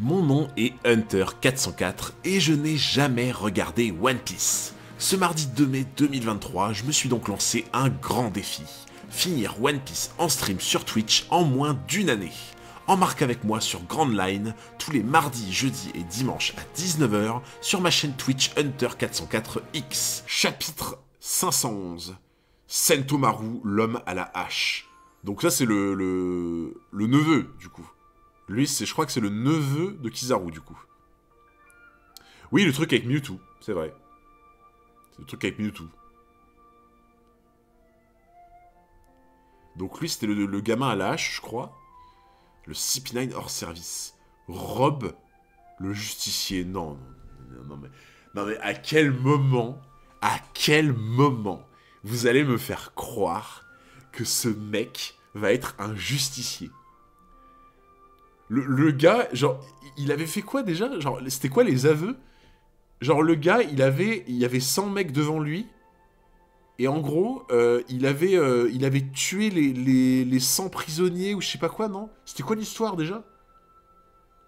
Mon nom est Hunter404 et je n'ai jamais regardé One Piece. Ce mardi 2 mai 2023, je me suis donc lancé un grand défi. Finir One Piece en stream sur Twitch en moins d'une année. Embarque avec moi sur Grand Line tous les mardis, jeudis et dimanches à 19 h sur ma chaîne Twitch Hunter404X. Chapitre 511. Sentomaru, l'homme à la hache. Donc ça c'est le neveu du coup. Lui, je crois que c'est le neveu de Kizaru, du coup. Oui, le truc avec Mewtwo, c'est vrai. C'est le truc avec Mewtwo. Donc lui, c'était le gamin à la hache, je crois. Le CP9 hors service. Rob, le justicier. Non, mais à quel moment vous allez me faire croire que ce mec va être un justicier? Le gars, genre, il avait fait quoi déjà? Genre, c'était quoi les aveux? Genre, le gars, il y avait 100 mecs devant lui. Et en gros, il avait tué les 100 prisonniers ou je sais pas quoi, non? C'était quoi l'histoire déjà?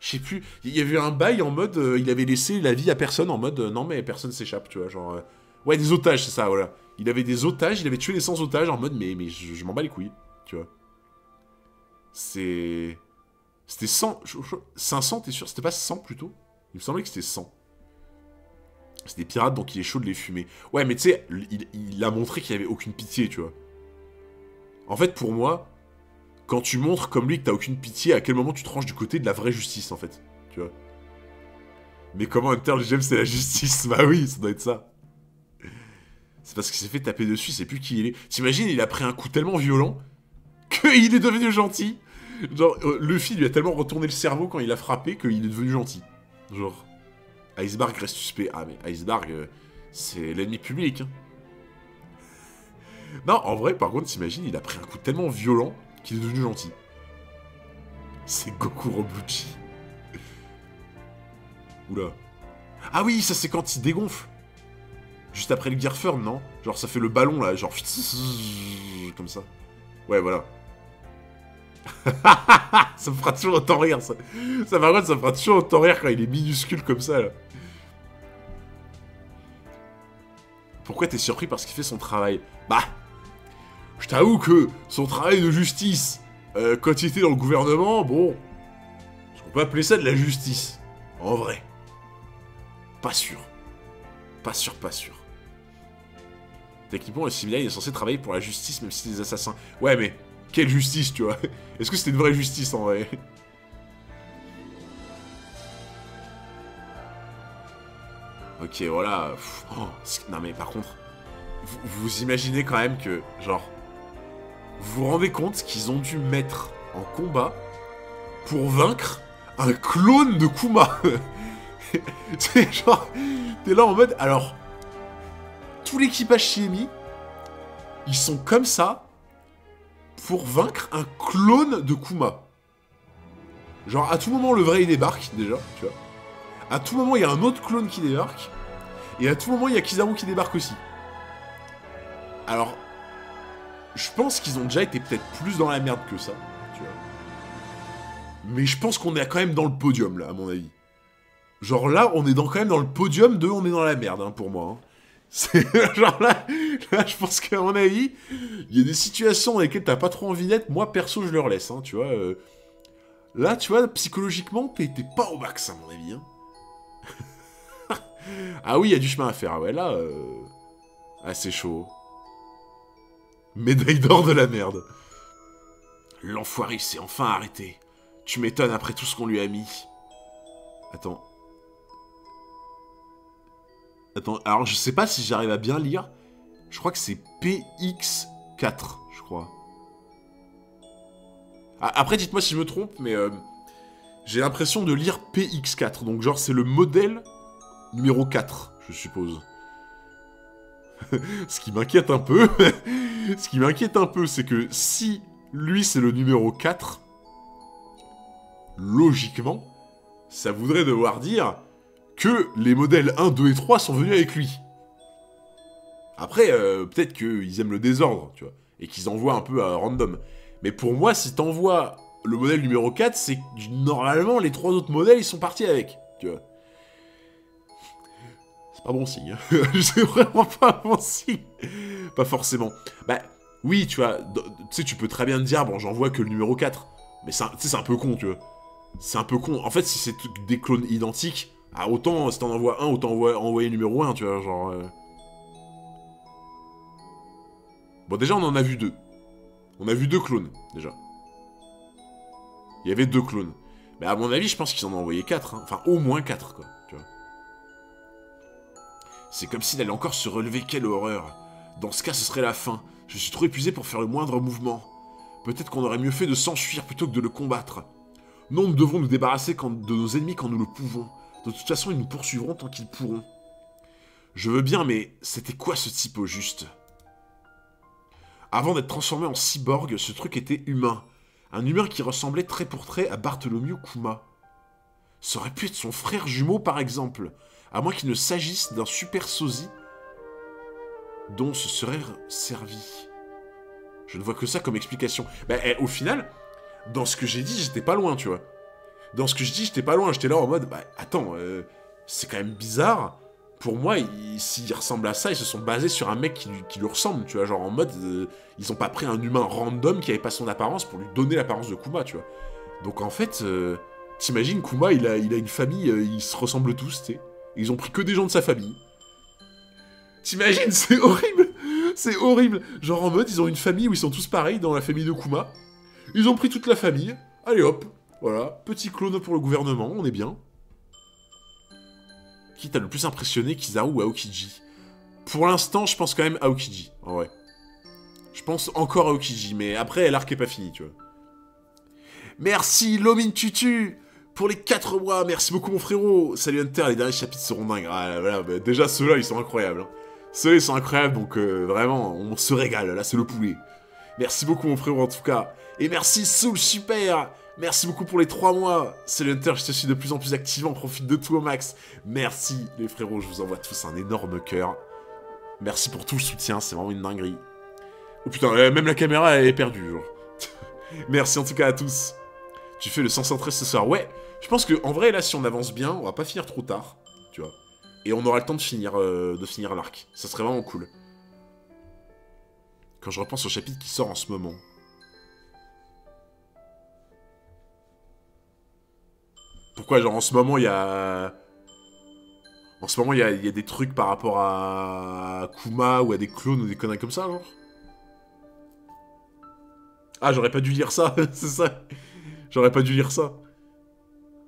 Je sais plus. Il y avait un bail en mode, il avait laissé la vie à personne en mode, non mais personne s'échappe, tu vois, genre... ouais, des otages, c'est ça, voilà. Il avait des otages, il avait tué les 100 otages en mode, mais je m'en bats les couilles, tu vois. C'était 100, 500, t'es sûr? C'était pas 100 plutôt? Il me semblait que c'était 100. C'est des pirates, donc il est chaud de les fumer. Ouais, mais tu sais, il a montré qu'il n'y avait aucune pitié, tu vois. En fait, pour moi, quand tu montres comme lui que t'as aucune pitié, à quel moment tu te ranges du côté de la vraie justice, en fait. Tu vois. Mais comment Hunter, j'aime, c'est la justice? Bah oui, ça doit être ça. C'est parce qu'il s'est fait taper dessus, c'est plus qui il est. T'imagines, il a pris un coup tellement violent qu'il est devenu gentil. Genre, Luffy lui a tellement retourné le cerveau quand il a frappé qu'il est devenu gentil. Genre, Iceberg reste suspect. Ah, mais Iceberg, c'est l'ennemi public. Hein. Non, en vrai, par contre, t'imagines, il a pris un coup tellement violent qu'il est devenu gentil. C'est Goku Robuchi. Oula. Ah oui, ça c'est quand il dégonfle. Juste après le Gear Firm, non? Genre, ça fait le ballon, là, genre... Comme ça. Ouais, voilà. Ça me fera toujours autant rire, ça. Ça, par contre, ça me fera toujours autant rire quand il est minuscule comme ça, là. Pourquoi t'es surpris parce qu'il fait son travail? Bah, je t'avoue que son travail de justice, quand il était dans le gouvernement, bon... Est-ce qu'on peut appeler ça de la justice? En vrai. Pas sûr. Pas sûr, pas sûr. Techniquement, le Simila, il est censé travailler pour la justice, même si c'est des assassins. Ouais, mais... Quelle justice, tu vois? Est-ce que c'était une vraie justice, en vrai? Ok, voilà. Oh, non, mais par contre, vous imaginez quand même que, genre... Vous vous rendez compte qu'ils ont dû mettre en combat pour vaincre un clone de Kuma? C'est genre... T'es là en mode... Alors... Tout l'équipage Shiemi, ils sont comme ça... pour vaincre un clone de Kuma. Genre, à tout moment, le vrai, il débarque, déjà, tu vois. À tout moment, il y a un autre clone qui débarque. Et à tout moment, il y a Kizaru qui débarque aussi. Alors, je pense qu'ils ont déjà été peut-être plus dans la merde que ça, tu vois. Mais je pense qu'on est quand même dans le podium, là, à mon avis. Genre là, on est quand même dans le podium de on est dans la merde, hein, pour moi. Hein. C'est genre là, je pense qu'à mon avis, il y a des situations dans lesquelles t'as pas trop envie d'être. Moi, perso, je leur laisse, hein, tu vois. Là, tu vois, psychologiquement, t'es pas au max, à mon avis. Hein. Ah oui, il y a du chemin à faire. Ouais, là, ah, c'est chaud. Médaille d'or de la merde. L'enfoiré s'est enfin arrêté. Tu m'étonnes après tout ce qu'on lui a mis. Attends. Attends, alors je sais pas si j'arrive à bien lire. Je crois que c'est PX4, je crois. Après, dites-moi si je me trompe, mais j'ai l'impression de lire PX4. Donc genre, c'est le modèle numéro 4, je suppose. Ce qui m'inquiète un peu, c'est que si lui c'est le numéro 4, logiquement, ça voudrait devoir dire que les modèles 1, 2 et 3 sont venus avec lui. Après, peut-être qu'ils aiment le désordre, tu vois, et qu'ils envoient un peu à random. Mais pour moi, si t'envoies le modèle numéro 4, c'est que normalement, les 3 autres modèles, ils sont partis avec, tu vois. C'est pas bon signe. C'est vraiment pas bon signe. Pas forcément. Bah, oui, tu vois, tu sais, tu peux très bien te dire, bon, j'en vois que le numéro 4. Mais c'est un peu con, tu vois. C'est un peu con. En fait, si c'est des clones identiques, ah, autant, si t'en envoies un, autant envoyer le numéro 1, tu vois, genre... Bon, déjà, on en a vu 2. On a vu 2 clones, déjà. Il y avait 2 clones. Mais à mon avis, je pense qu'ils en ont envoyé 4. Hein. Enfin, au moins 4, quoi, tu vois. C'est comme s'il allait encore se relever, quelle horreur. Dans ce cas, ce serait la fin. Je suis trop épuisé pour faire le moindre mouvement. Peut-être qu'on aurait mieux fait de s'enfuir plutôt que de le combattre. Non, nous devons nous débarrasser de nos ennemis quand nous le pouvons. De toute façon, ils nous poursuivront tant qu'ils pourront. Je veux bien, mais c'était quoi ce type au juste? Avant d'être transformé en cyborg, ce truc était humain. Un humain qui ressemblait trait pour trait à Bartholomew Kuma. Ça aurait pu être son frère jumeau, par exemple. À moins qu'il ne s'agisse d'un super sosie dont se serait servi. Je ne vois que ça comme explication. Bah, au final, dans ce que j'ai dit, j'étais pas loin, tu vois. Dans ce que je dis, j'étais pas loin. J'étais là en mode, bah, attends, c'est quand même bizarre. Pour moi, s'ils ressemblent à ça, ils se sont basés sur un mec qui lui ressemble, tu vois. Genre en mode, ils ont pas pris un humain random qui avait pas son apparence pour lui donner l'apparence de Kuma, tu vois. Donc en fait, t'imagines, Kuma, il a une famille, ils se ressemblent tous, tu sais. Ils ont pris que des gens de sa famille. T'imagines, c'est horrible. C'est horrible. Genre en mode, ils ont une famille où ils sont tous pareils dans la famille de Kuma. Ils ont pris toute la famille. Allez hop, voilà. Petit clone pour le gouvernement, on est bien. Qui t'a le plus impressionné, Kizaru ou Aokiji? Pour l'instant, je pense quand même Aokiji, en vrai. Je pense encore Aokiji, mais après, l'arc est pas fini, tu vois. Merci, Lomin Tutu, pour les 4 mois. Merci beaucoup, mon frérot. Salut Hunter, les derniers chapitres seront dingues. Ah, voilà, bah, déjà, ceux-là, ils sont incroyables. Hein. Ceux-là, ils sont incroyables, donc vraiment, on se régale. Là, c'est le poulet. Merci beaucoup, mon frérot, en tout cas. Et merci, Soul Super. Merci beaucoup pour les 3 mois. Salut Hunter, je te suis de plus en plus activement. Profite de tout au max. Merci, les frérots. Je vous envoie tous un énorme cœur. Merci pour tout le soutien. C'est vraiment une dinguerie. Oh putain, même la caméra, elle est perdue, genre. Merci en tout cas à tous. Tu fais le 113 ce soir. Ouais, je pense que en vrai, là, si on avance bien, on va pas finir trop tard. Tu vois. Et on aura le temps de finir l'arc. Ça serait vraiment cool. Quand je repense au chapitre qui sort en ce moment. Pourquoi, genre, en ce moment, il y a... En ce moment, il y a des trucs par rapport à Kuma ou à des clones ou des conneries comme ça, genre? Ah, j'aurais pas dû lire ça, c'est ça. J'aurais pas dû lire ça.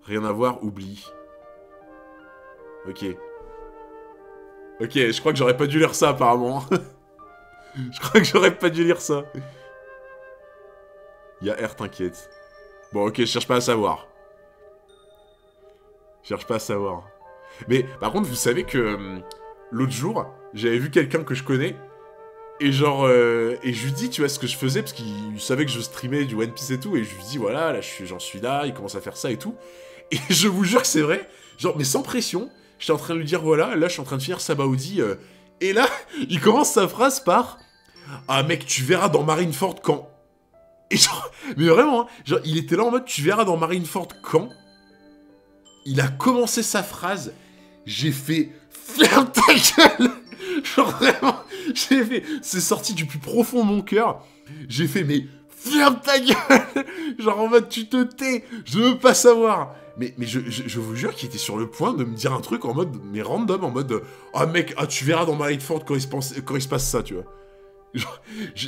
Rien à voir, oublie. Ok. Ok, je crois que j'aurais pas dû lire ça, apparemment. Je crois que j'aurais pas dû lire ça. Il y a R, t'inquiète. Bon, ok, je cherche pas à savoir. Je cherche pas à savoir. Mais, par contre, vous savez que... l'autre jour, j'avais vu quelqu'un que je connais... Et genre, et je lui dis, tu vois, ce que je faisais, parce qu'il savait que je streamais du One Piece et tout, et je lui dis, voilà, là, j'en suis là, il commence à faire ça et tout. Et je vous jure que c'est vrai, genre, mais sans pression, j'étais en train de lui dire, voilà, là, je suis en train de finir Sabaody, et là, il commence sa phrase par, ah, mec, tu verras dans Marineford quand... Et genre, mais vraiment, hein, genre, il était là en mode, tu verras dans Marineford quand... Il a commencé sa phrase, j'ai fait, ferme ta gueule. Genre vraiment, j'ai fait... C'est sorti du plus profond de mon cœur. J'ai fait, mais ferme ta gueule. Genre en mode, tu te tais. Je veux pas savoir. Mais je vous jure qu'il était sur le point de me dire un truc en mode, mais random, en mode... Ah mec, ah, tu verras dans Marineford quand il se passe ça, tu vois. Genre,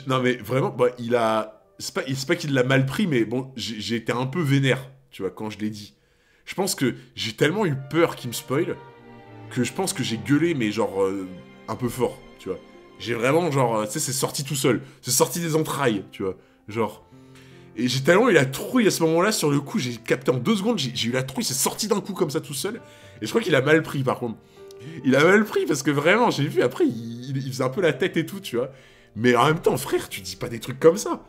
non mais vraiment, bah, il a... C'est pas qu'il l'a mal pris, mais bon, j'ai été un peu vénère, tu vois, quand je l'ai dit. Je pense que j'ai tellement eu peur qu'il me spoil que je pense que j'ai gueulé, mais genre... un peu fort, tu vois. J'ai vraiment, genre, tu sais, c'est sorti tout seul. C'est sorti des entrailles, tu vois. Genre... Et j'ai tellement eu la trouille à ce moment-là, sur le coup, j'ai capté en 2 secondes, j'ai eu la trouille, c'est sorti d'un coup comme ça tout seul. Et je crois qu'il a mal pris, par contre. Il a mal pris, parce que vraiment, j'ai vu, après, il faisait un peu la tête et tout, tu vois. Mais en même temps, frère, tu dis pas des trucs comme ça.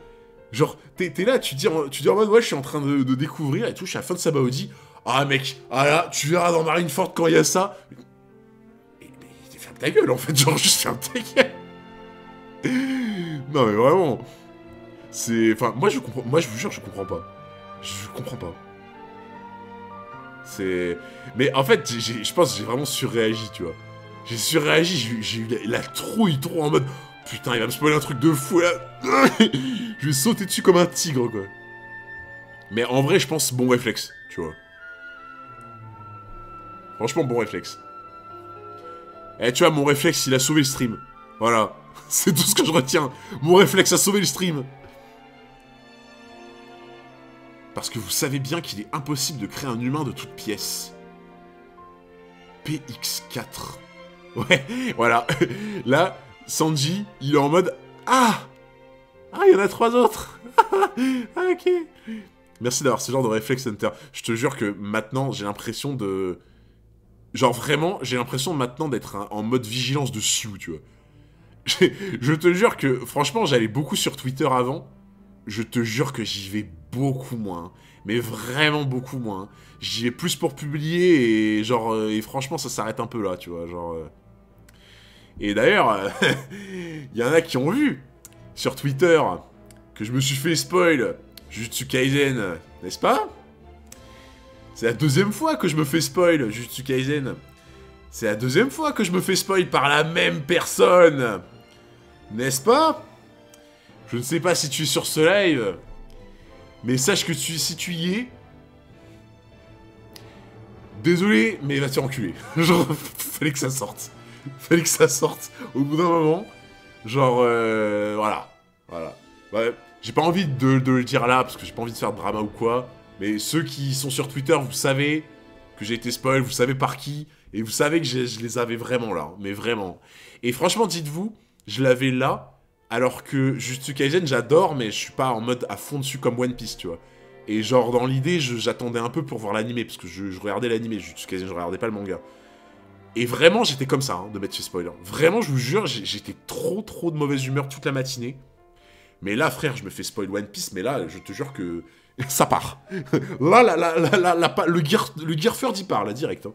Genre, t'es là, tu dis en mode, ouais, je suis en train de découvrir et tout, je suis à la fin de Sabaody. Ah, mec, ah là, tu verras dans Marineford quand il y a ça. Ferme ta gueule, en fait, genre, juste ferme ta gueule. Non, mais vraiment. C'est... Enfin, moi, je vous jure, je comprends pas. Je comprends pas. C'est... Mais en fait, je pense que j'ai vraiment surréagi, tu vois. J'ai surréagi, j'ai eu la trouille trop en mode... Putain, il va me spoiler un truc de fou, là. Je vais sauter dessus comme un tigre, quoi. Mais en vrai, je pense bon réflexe, tu vois. Franchement, bon réflexe. Eh, tu vois, mon réflexe, il a sauvé le stream. Voilà. C'est tout ce que je retiens. Mon réflexe a sauvé le stream. Parce que vous savez bien qu'il est impossible de créer un humain de toutes pièces. PX4. Ouais, voilà. Là, Sanji, il est en mode... Ah, il y en a 3 autres. Ah, ok. Merci d'avoir ce genre de réflexe, Hunter. Je te jure que maintenant, j'ai l'impression de... Genre vraiment, j'ai l'impression maintenant d'être en mode vigilance de Sioux, tu vois. Je te jure que, franchement, j'allais beaucoup sur Twitter avant. Je te jure que j'y vais beaucoup moins. Mais vraiment beaucoup moins. J'y vais plus pour publier et genre... et franchement, ça s'arrête un peu là, tu vois, genre... Et d'ailleurs, il y en a qui ont vu sur Twitter que je me suis fait spoil Jujutsu Kaisen, n'est-ce pas? C'est la 2e fois que je me fais spoil Jujutsu Kaisen. C'est la 2e fois que je me fais spoil par la même personne. N'est-ce pas? Je ne sais pas si tu es sur ce live, mais sache que si tu y es... Désolé, mais va te faire enculer. Genre, fallait que ça sorte. Fallait que ça sorte au bout d'un moment. Genre, voilà. Voilà. Ouais, j'ai pas envie de le dire là, parce que j'ai pas envie de faire de drama ou quoi. Mais ceux qui sont sur Twitter, vous savez que j'ai été spoil, vous savez par qui. Et vous savez que je les avais vraiment là. Mais vraiment. Et franchement, dites-vous, je l'avais là. Alors que Jujutsu Kaisen, j'adore, mais je suis pas en mode à fond dessus comme One Piece, tu vois. Et genre, dans l'idée, j'attendais un peu pour voir l'animé, parce que je regardais l'animé, Jujutsu Kaisen, je regardais pas le manga. Et vraiment, j'étais comme ça, hein, de mettre ce spoiler. Vraiment, je vous jure, j'étais trop de mauvaise humeur toute la matinée. Mais là, frère, je me fais spoil One Piece, mais là, je te jure que ça part. Là, le Gearford, il part, là, direct. Hein.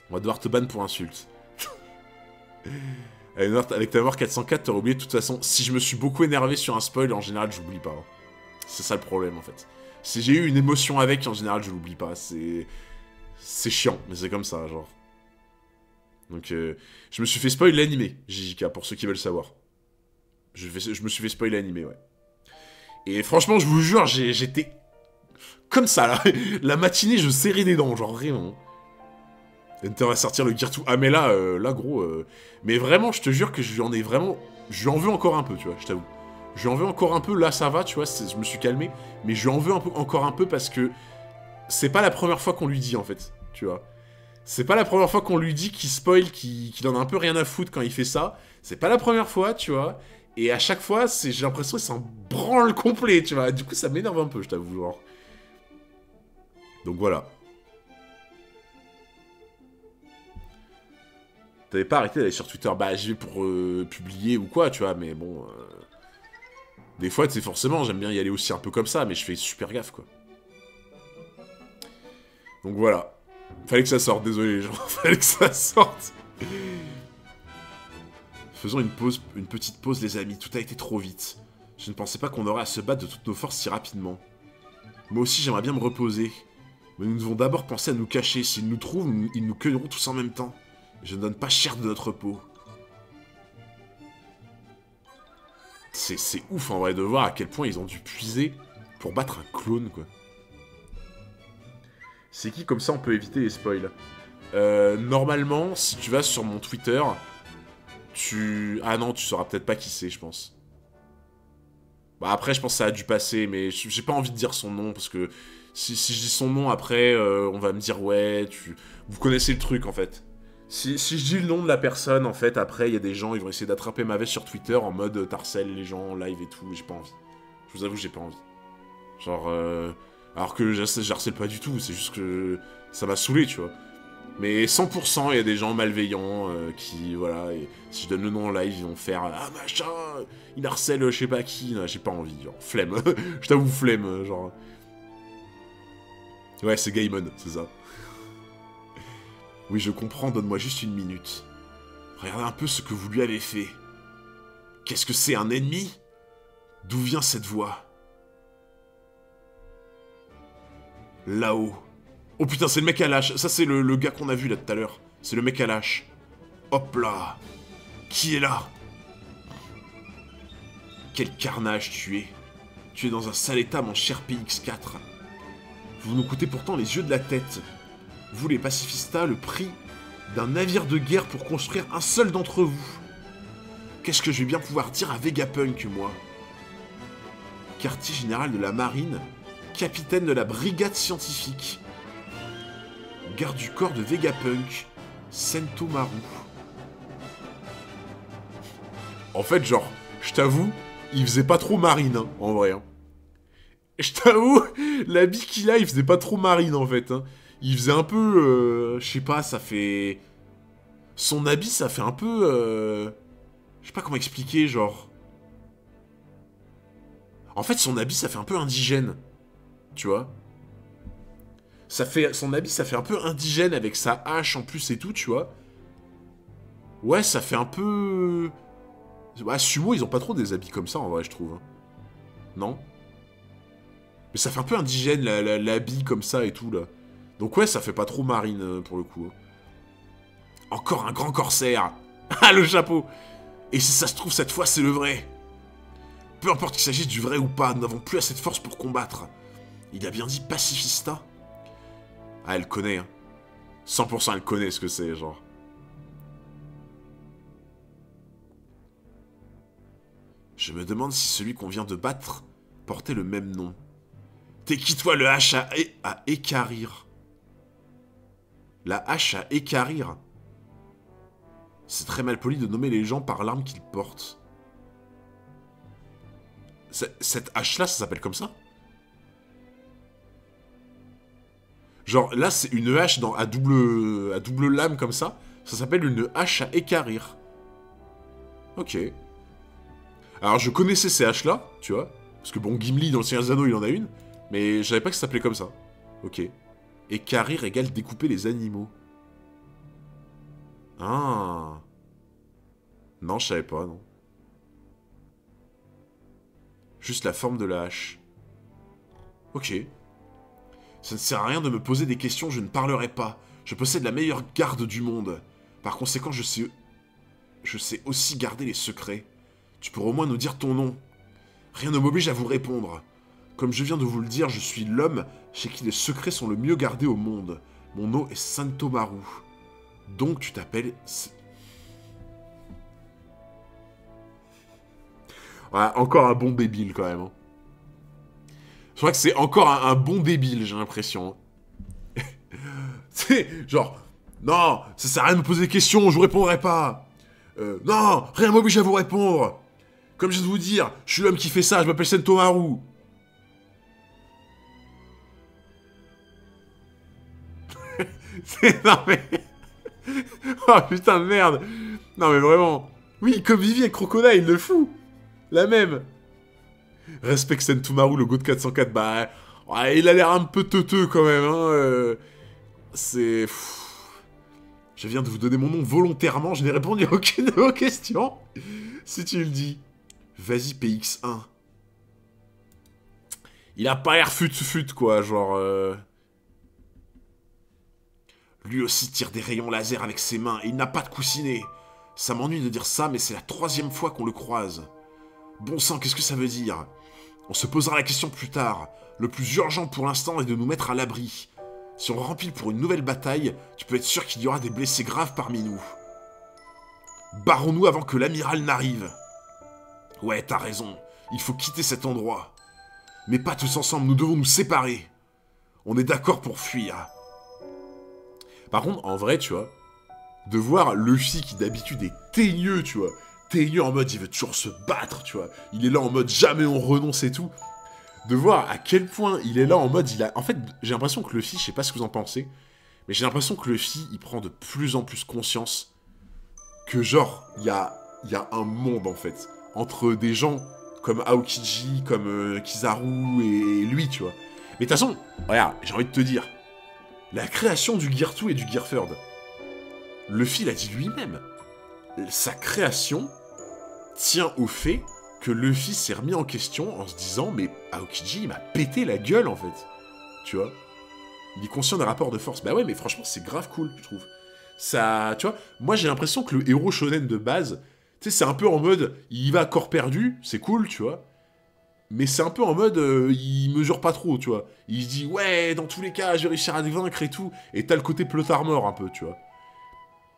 On va devoir te ban pour insulte. Avec ta mort 404, t'aurais oublié de toute façon. Si je me suis beaucoup énervé sur un spoil, en général, j'oublie pas. Hein. C'est ça le problème, en fait. Si j'ai eu une émotion avec, en général, je l'oublie pas. C'est chiant, mais c'est comme ça, genre. Donc, je me suis fait spoil l'animé, JJK, pour ceux qui veulent savoir. Je me suis fait spoil l'animé, ouais. Et franchement, je vous jure, j'étais comme ça, là. La matinée, je serrais des dents, genre, vraiment. Hunter va sortir le Gear 2. Ah, mais là, gros... Mais vraiment, je te jure que je lui en ai vraiment... Je lui en veux encore un peu, tu vois, je t'avoue. Je lui en veux encore un peu, là, ça va, tu vois, je me suis calmé. Mais je lui en veux encore un peu parce que... C'est pas la première fois qu'on lui dit, en fait, tu vois. C'est pas la première fois qu'on lui dit qu'il spoil, qu'il en a un peu rien à foutre quand il fait ça. C'est pas la première fois, tu vois. Et à chaque fois, j'ai l'impression que c'est un branle complet, tu vois. Du coup, ça m'énerve un peu, je t'avoue, genre. Donc voilà. T'avais pas arrêté d'aller sur Twitter, bah j'y vais pour publier ou quoi, tu vois, mais bon... Des fois, tu sais, forcément, j'aime bien y aller aussi un peu comme ça, mais je fais super gaffe, quoi. Donc voilà. Fallait que ça sorte, désolé les gens, fallait que ça sorte. Faisons une petite pause, les amis, tout a été trop vite. Je ne pensais pas qu'on aurait à se battre de toutes nos forces si rapidement. Moi aussi, j'aimerais bien me reposer. Mais nous devons d'abord penser à nous cacher. S'ils nous trouvent, ils nous cueilleront tous en même temps. Je ne donne pas cher de notre peau. C'est ouf en vrai de voir à quel point ils ont dû puiser pour battre un clone, quoi. C'est qui, comme ça on peut éviter les spoils? Normalement, si tu vas sur mon Twitter, Ah non, tu sauras peut-être pas qui c'est, je pense. Bah après, je pense que ça a dû passer, mais j'ai pas envie de dire son nom, parce que si je dis son nom, après, on va me dire, ouais, vous connaissez le truc, en fait. Si je dis le nom de la personne, en fait, après, il y a des gens, ils vont essayer d'attraper ma veste sur Twitter en mode t'harcèles les gens en live et tout, j'ai pas envie. Je vous avoue, j'ai pas envie. Genre, alors que j'harcèle pas du tout, c'est juste que ça m'a saoulé, tu vois. Mais 100%, il y a des gens malveillants qui, voilà, et si je donne le nom en live, ils vont faire « Ah, machin, il harcèle je sais pas qui », j'ai pas envie, genre, flemme. Je t'avoue, flemme, genre. Ouais, c'est Gaimon, c'est ça. Oui, je comprends, donne-moi juste une minute. Regardez un peu ce que vous lui avez fait. Qu'est-ce que c'est, un ennemi? D'où vient cette voix? Là-haut. Oh putain, c'est le mec à l'âge. Ça, c'est le gars qu'on a vu là tout à l'heure. C'est le mec à l'âge. Hop là. Qui est là? Quel carnage tu es. Tu es dans un sale état, mon cher PX4. Vous nous coûtez pourtant les yeux de la tête. Vous, les pacifistas, le prix d'un navire de guerre pour construire un seul d'entre vous. Qu'est-ce que je vais bien pouvoir dire à Vegapunk, moi? Quartier général de la marine, capitaine de la brigade scientifique. Garde du corps de Vegapunk, Sentomaru. En fait, genre, je t'avoue, il faisait pas trop marine, hein, en vrai. Hein. Je t'avoue, l'habit qu'il a, il faisait pas trop marine, en fait. Hein. Il faisait un peu... je sais pas, ça fait... Son habit, ça fait un peu... Je sais pas comment expliquer, genre... En fait, son habit, ça fait un peu indigène. Tu vois? Son habit, ça fait un peu indigène avec sa hache en plus et tout, tu vois? Ouais, ça fait un peu... Ouais, Sumo, ils ont pas trop des habits comme ça, en vrai, je trouve. Hein. Non? Mais ça fait un peu indigène, l'habit comme ça et tout, là. Donc ouais, ça fait pas trop marine, pour le coup. Encore un grand corsaire. Ah, le chapeau. Et si ça se trouve, cette fois, c'est le vrai. Peu importe qu'il s'agisse du vrai ou pas, nous n'avons plus assez de force pour combattre. Il a bien dit pacifista. Ah, elle connaît, hein. 100% elle connaît ce que c'est, genre. Je me demande si celui qu'on vient de battre portait le même nom. T'es qui, toi, le hache à équarrir? La hache à équarrir. C'est très mal poli de nommer les gens par l'arme qu'ils portent. Cette hache-là, ça s'appelle comme ça? Genre, là, c'est une hache à double lame comme ça. Ça s'appelle une hache à équarrir. Ok. Alors, je connaissais ces haches-là, tu vois. Parce que, bon, Gimli, dans le Seigneur des Anneaux, il en a une. Mais je savais pas que ça s'appelait comme ça. Ok. Équarrir égale découper les animaux. Ah. Non, je savais pas, non. Juste la forme de la hache. Ok. Ça ne sert à rien de me poser des questions, je ne parlerai pas. Je possède la meilleure garde du monde. Par conséquent, je sais aussi garder les secrets. Tu pourras au moins nous dire ton nom. Rien ne m'oblige à vous répondre. Comme je viens de vous le dire, je suis l'homme chez qui les secrets sont le mieux gardés au monde. Mon nom est Sentomaru. Donc tu t'appelles... Ouais, encore un bon débile quand même. Hein. Je crois que c'est encore un bon débile, j'ai l'impression. C'est genre, non, ça sert à rien de me poser des questions, je vous répondrai pas. Non, rien ne m'oblige à vous répondre. Comme je viens de vous dire, je suis l'homme qui fait ça, je m'appelle Sentomaru. Non mais... Oh putain de merde. Non mais vraiment. Oui, comme Vivi avec Crocodile, le fou. La même. Respect Sentomaru, le go de 404. Bah, ouais, il a l'air un peu teuteux quand même. Hein, c'est... Je viens de vous donner mon nom volontairement, je n'ai répondu à aucune de vos questions. Si tu le dis. Vas-y, PX1. Il a pas l'air fut-fut, quoi, genre... Lui aussi tire des rayons laser avec ses mains, et il n'a pas de coussinet. Ça m'ennuie de dire ça, mais c'est la 3e fois qu'on le croise. Bon sang, qu'est-ce que ça veut dire? On se posera la question plus tard. Le plus urgent pour l'instant est de nous mettre à l'abri. Si on remplit pour une nouvelle bataille, tu peux être sûr qu'il y aura des blessés graves parmi nous. Barrons-nous avant que l'amiral n'arrive. Ouais, t'as raison. Il faut quitter cet endroit. Mais pas tous ensemble, nous devons nous séparer. On est d'accord pour fuir. Par contre, en vrai, tu vois, de voir Luffy qui d'habitude est teigneux, tu vois, teigneux en mode il veut toujours se battre, tu vois, il est là en mode jamais on renonce et tout, de voir à quel point il est là en mode En fait, j'ai l'impression que Luffy, je sais pas ce que vous en pensez, mais j'ai l'impression que Luffy, il prend de plus en plus conscience que genre, il y a un monde en fait, entre des gens comme Aokiji, comme Kizaru et lui, tu vois. Mais de toute façon, regarde, j'ai envie de te dire, la création du Gear 2 et du Gear 3, Luffy l'a dit lui-même. Sa création tient au fait que Luffy s'est remis en question en se disant « Mais Aokiji, il m'a pété la gueule, en fait. » Tu vois? Il est conscient des rapports de force. Bah ouais, mais franchement, c'est grave cool, je trouve. Ça, tu vois, moi j'ai l'impression que le héros shonen de base, tu sais, c'est un peu en mode, il va à corps perdu, c'est cool, tu vois. Mais c'est un peu en mode, il mesure pas trop, tu vois. Il se dit, ouais, dans tous les cas, je vais réussir à te vaincre et tout. Et t'as le côté plot armor un peu, tu vois.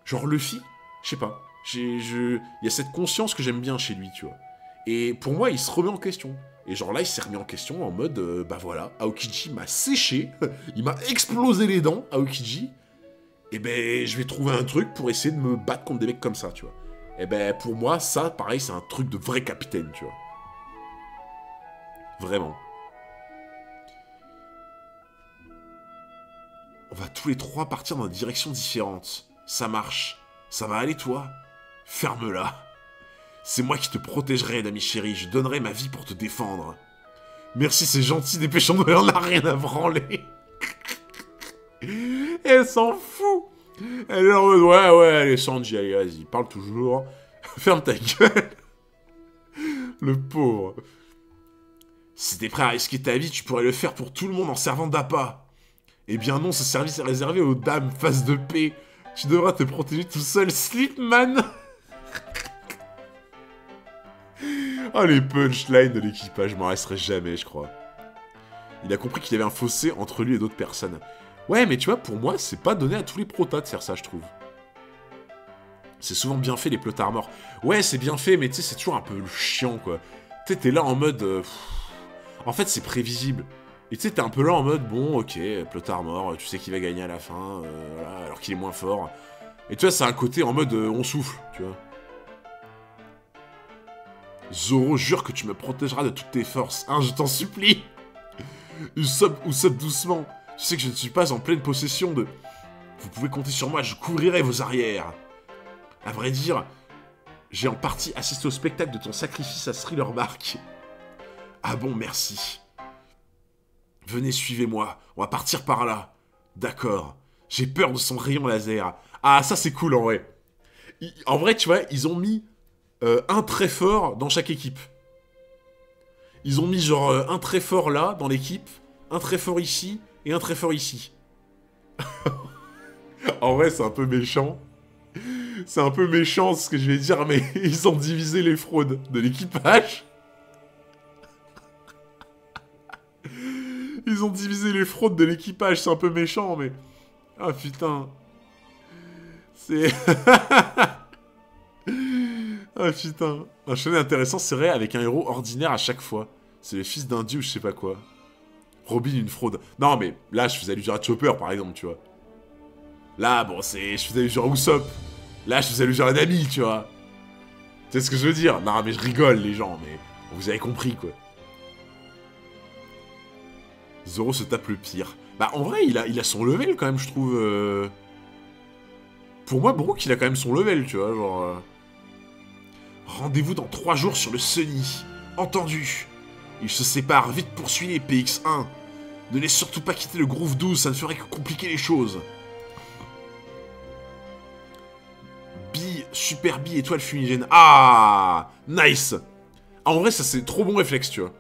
Genre Luffy, je sais pas. Il y a cette conscience que j'aime bien chez lui, tu vois. Et pour moi, il se remet en question. Et genre là, il s'est remis en question en mode, bah voilà, Aokiji m'a séché, il m'a explosé les dents, Aokiji. Et ben, je vais trouver un truc pour essayer de me battre contre des mecs comme ça, tu vois. Et ben, pour moi, ça, pareil, c'est un truc de vrai capitaine, tu vois. Vraiment. On va tous les trois partir dans des directions différentes. Ça marche. Ça va aller, toi? Ferme-la. C'est moi qui te protégerai, ami chéri. Je donnerai ma vie pour te défendre. Merci, c'est gentil, dépêchons-nous, on n'a rien à branler. Elle s'en fout. Elle est en mode, ouais, allez, Sanji, allez, vas-y, parle toujours. Ferme ta gueule. Le pauvre. Si t'es prêt à risquer ta vie, tu pourrais le faire pour tout le monde en servant d'appât. Eh bien non, ce service est réservé aux dames face de paix. Tu devras te protéger tout seul, Slipman. Oh, les punchlines de l'équipage, je m'en resterai jamais, je crois. Il a compris qu'il y avait un fossé entre lui et d'autres personnes. Ouais, mais tu vois, pour moi, c'est pas donné à tous les protas de faire ça, je trouve. C'est souvent bien fait, les plot armor. Ouais, c'est bien fait, mais tu sais, c'est toujours un peu chiant, quoi. Tu sais, t'es là en mode... En fait, c'est prévisible. Et tu sais, t'es un peu là en mode, bon, ok, plot armor, tu sais qu'il va gagner à la fin, voilà, alors qu'il est moins fort. Et tu vois, c'est un côté en mode, on souffle, tu vois. Zoro, jure que tu me protégeras de toutes tes forces, hein, je t'en supplie. Usopp doucement. Tu sais que je ne suis pas en pleine possession de... Vous pouvez compter sur moi, je couvrirai vos arrières. À vrai dire, j'ai en partie assisté au spectacle de ton sacrifice à Thriller Bark. Ah bon, merci. Venez, suivez-moi, on va partir par là. D'accord, j'ai peur de son rayon laser. Ah, ça c'est cool en vrai. En vrai, tu vois, ils ont mis un très fort dans chaque équipe. Ils ont mis genre un très fort là, dans l'équipe, un très fort ici, et un très fort ici. En vrai, c'est un peu méchant. C'est un peu méchant ce que je vais dire, mais ils ont divisé les fraudes de l'équipage. Ils ont divisé les fraudes de l'équipage, c'est un peu méchant, mais... Ah putain. C'est... Ah putain. Un shonen intéressant serait avec un héros ordinaire à chaque fois. C'est le fils d'un dieu ou je sais pas quoi. Robin, une fraude. Non, mais là, je faisais allusion à Chopper, par exemple, tu vois. Là, bon, c'est... Je faisais allusion à Usopp. Là, je faisais allusion à Nami, tu vois. Tu sais ce que je veux dire? Non, mais je rigole, les gens, mais... Vous avez compris, quoi. Zoro se tape le pire. Bah, en vrai, il a son level, quand même, je trouve. Pour moi, Brook, il a quand même son level, tu vois, genre... Rendez-vous dans 3 jours sur le Sunny. Entendu. Ils se séparent, vite poursuivez, PX1. Ne laisse surtout pas quitter le Groove 12, ça ne ferait que compliquer les choses. Super Bee, étoile fumigène. Ah, nice. Ah, en vrai, ça c'est trop bon réflexe, tu vois.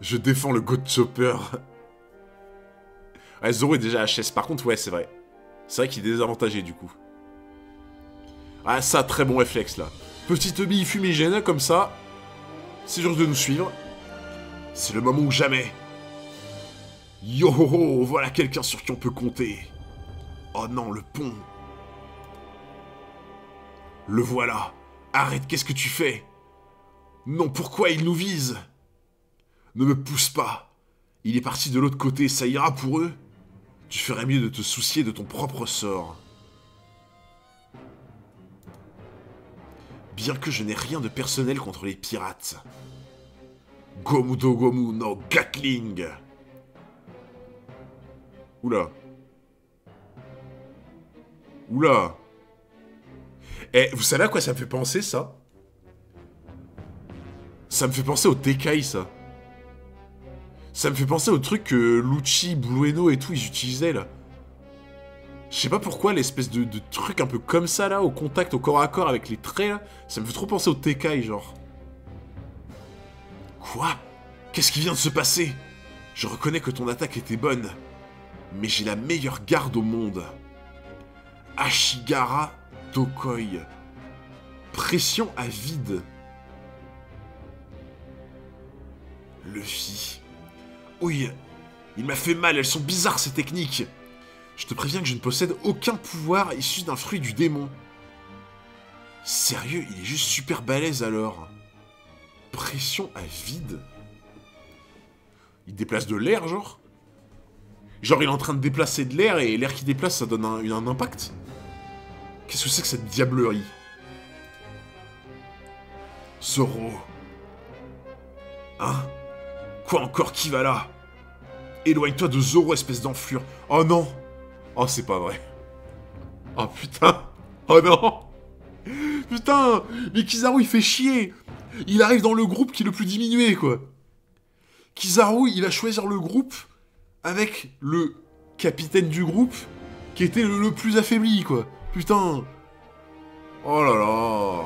Je défends le God Chopper. Ouais, Zoro est déjà HS. Par contre, ouais, c'est vrai. C'est vrai qu'il est désavantagé, du coup. Ah, ça, très bon réflexe, là. Petite bille fumigène, comme ça. C'est juste de nous suivre. C'est le moment ou jamais. Yo ho ho, voilà quelqu'un sur qui on peut compter. Oh non, le pont. Le voilà. Arrête, qu'est-ce que tu fais? Non, pourquoi il nous vise? Ne me pousse pas. Il est parti de l'autre côté, ça ira pour eux? Tu ferais mieux de te soucier de ton propre sort. Bien que je n'ai rien de personnel contre les pirates. Gomu do Gomu no Gatling. Oula. Oula. Eh, vous savez à quoi ça me fait penser, ça? Ça me fait penser au Tekai, ça. Ça me fait penser au truc que Lucci, Blueno et tout, ils utilisaient, là. Je sais pas pourquoi, l'espèce de truc un peu comme ça, là, au contact, au corps à corps avec les traits, là, ça me fait trop penser au Tekai, genre. Quoi? Qu'est-ce qui vient de se passer? Je reconnais que ton attaque était bonne. Mais j'ai la meilleure garde au monde. Ashigara Tokoi. Pression à vide. Luffy. Oui, il m'a fait mal, elles sont bizarres ces techniques. Je te préviens que je ne possède aucun pouvoir issu d'un fruit du démon. Sérieux, il est juste super balèze alors. Pression à vide. Il déplace de l'air, genre? Genre, il est en train de déplacer de l'air et l'air qui déplace, ça donne un impact? Qu'est-ce que c'est que cette diablerie? Zoro. Hein? Quoi encore qui va là? Éloigne-toi de Zoro, espèce d'enflure. Oh non! Oh, c'est pas vrai. Oh putain! Oh non! Putain! Mais Kizaru, il fait chier! Il arrive dans le groupe qui est le plus diminué, quoi. Kizaru, il va choisir le groupe avec le capitaine du groupe qui était le plus affaibli, quoi. Putain! Oh là là!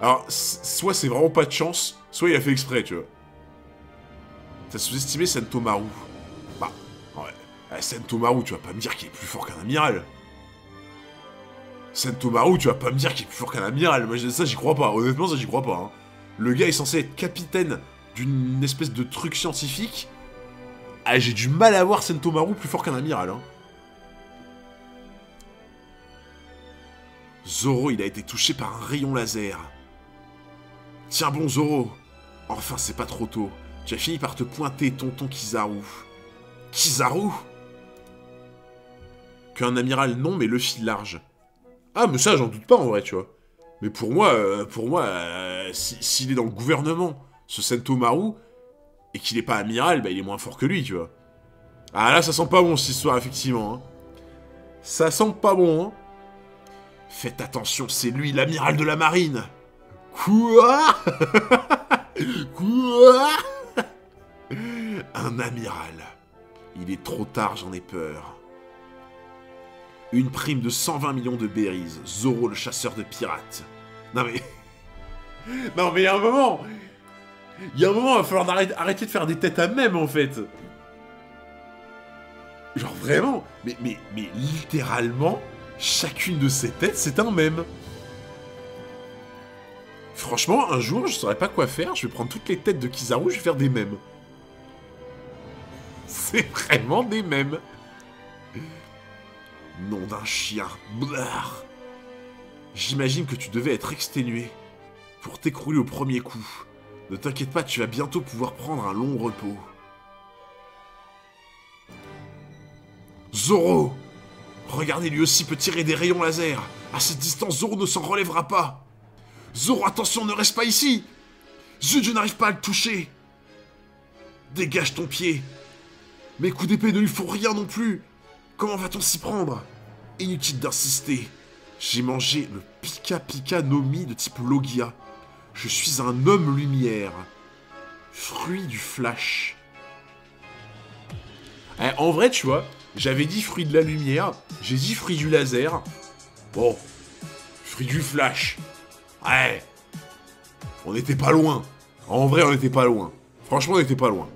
Alors, soit c'est vraiment pas de chance, soit il a fait exprès, tu vois. T'as sous-estimé Sentomaru. Bah, ouais. Sentomaru, tu vas pas me dire qu'il est plus fort qu'un amiral. Sentomaru, tu vas pas me dire qu'il est plus fort qu'un amiral. Moi, ça, j'y crois pas. Honnêtement, ça, j'y crois pas. Hein. Le gars est censé être capitaine d'une espèce de truc scientifique. Ah, j'ai du mal à voir Sentomaru plus fort qu'un amiral. Hein. Zoro, il a été touché par un rayon laser. Tiens bon, Zoro. Enfin, c'est pas trop tôt. Tu as fini par te pointer, tonton Kizaru. Kizaru? Qu'un amiral, non, mais Luffy large. Ah, mais ça, j'en doute pas, en vrai, tu vois. Mais pour moi, s'il est dans le gouvernement, ce Sentomaru, et qu'il est pas amiral, bah il est moins fort que lui, tu vois. Ah là, ça sent pas bon, cette histoire, effectivement. Hein. Ça sent pas bon, hein. Faites attention, c'est lui, l'amiral de la marine. Quoi? Quoi? Un amiral. Il est trop tard, j'en ai peur. Une prime de 120 millions de berries. Zoro, le chasseur de pirates. Non mais... Non mais il y a un moment... Il y a un moment, il va falloir arrêter de faire des têtes à mème, en fait. Genre vraiment. Mais littéralement, chacune de ces têtes, c'est un mème. Franchement, un jour, je saurais pas quoi faire. Je vais prendre toutes les têtes de Kizaru, je vais faire des mèmes. C'est vraiment des mèmes. Nom d'un chien. Blar. J'imagine que tu devais être exténué pour t'écrouler au premier coup. Ne t'inquiète pas, tu vas bientôt pouvoir prendre un long repos. Zoro! Regardez, lui aussi peut tirer des rayons laser. À cette distance, Zoro ne s'en relèvera pas. Zoro, attention, ne reste pas ici. Zut, je n'arrive pas à le toucher. Dégage ton pied. Mes coups d'épée ne lui font rien non plus. Comment va-t-on s'y prendre? Inutile d'insister. J'ai mangé le Pika Pika no Mi de type Logia. Je suis un homme lumière. Fruit du flash. En vrai, tu vois, j'avais dit fruit de la lumière, j'ai dit fruit du laser. Bon, fruit du flash. Ouais. On n'était pas loin. En vrai, on n'était pas loin. Franchement, on n'était pas loin.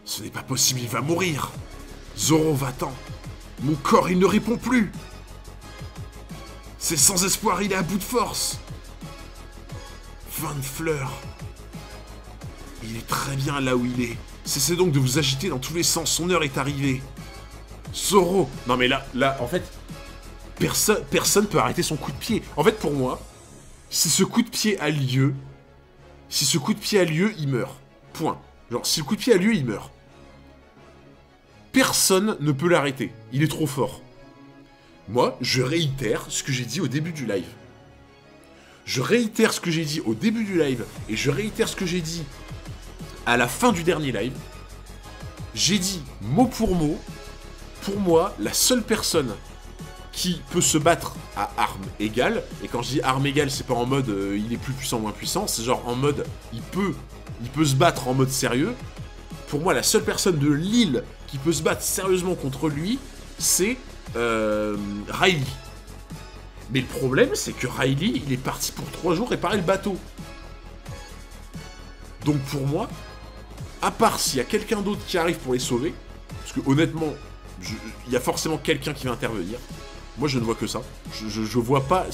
Ce n'est pas possible, il va mourir. Zoro, va-t'en. Mon corps, il ne répond plus. C'est sans espoir, il est à bout de force. 20 fleurs. Il est très bien là où il est. Cessez donc de vous agiter dans tous les sens, son heure est arrivée. Zoro. Non mais là, en fait, personne peut arrêter son coup de pied. En fait, pour moi, si ce coup de pied a lieu, il meurt. Point. Genre, si le coup de pied a lieu, il meurt. Personne ne peut l'arrêter. Il est trop fort. Moi, je réitère ce que j'ai dit au début du live. Je réitère ce que j'ai dit au début du live, et je réitère ce que j'ai dit à la fin du dernier live. J'ai dit, mot pour mot, pour moi, la seule personne qui peut se battre à armes égales, et quand je dis armes égales, c'est pas en mode il est plus puissant, moins puissant, c'est genre en mode il peut se battre en mode sérieux. Pour moi, la seule personne de l'île qui peut se battre sérieusement contre lui, c'est Riley. Mais le problème, c'est que Riley, il est parti pour 3 jours réparer le bateau. Donc pour moi, à part s'il y a quelqu'un d'autre qui arrive pour les sauver, parce Parce que honnêtement, il y a forcément quelqu'un qui va intervenir. Moi, je ne vois que ça. Je vois pas...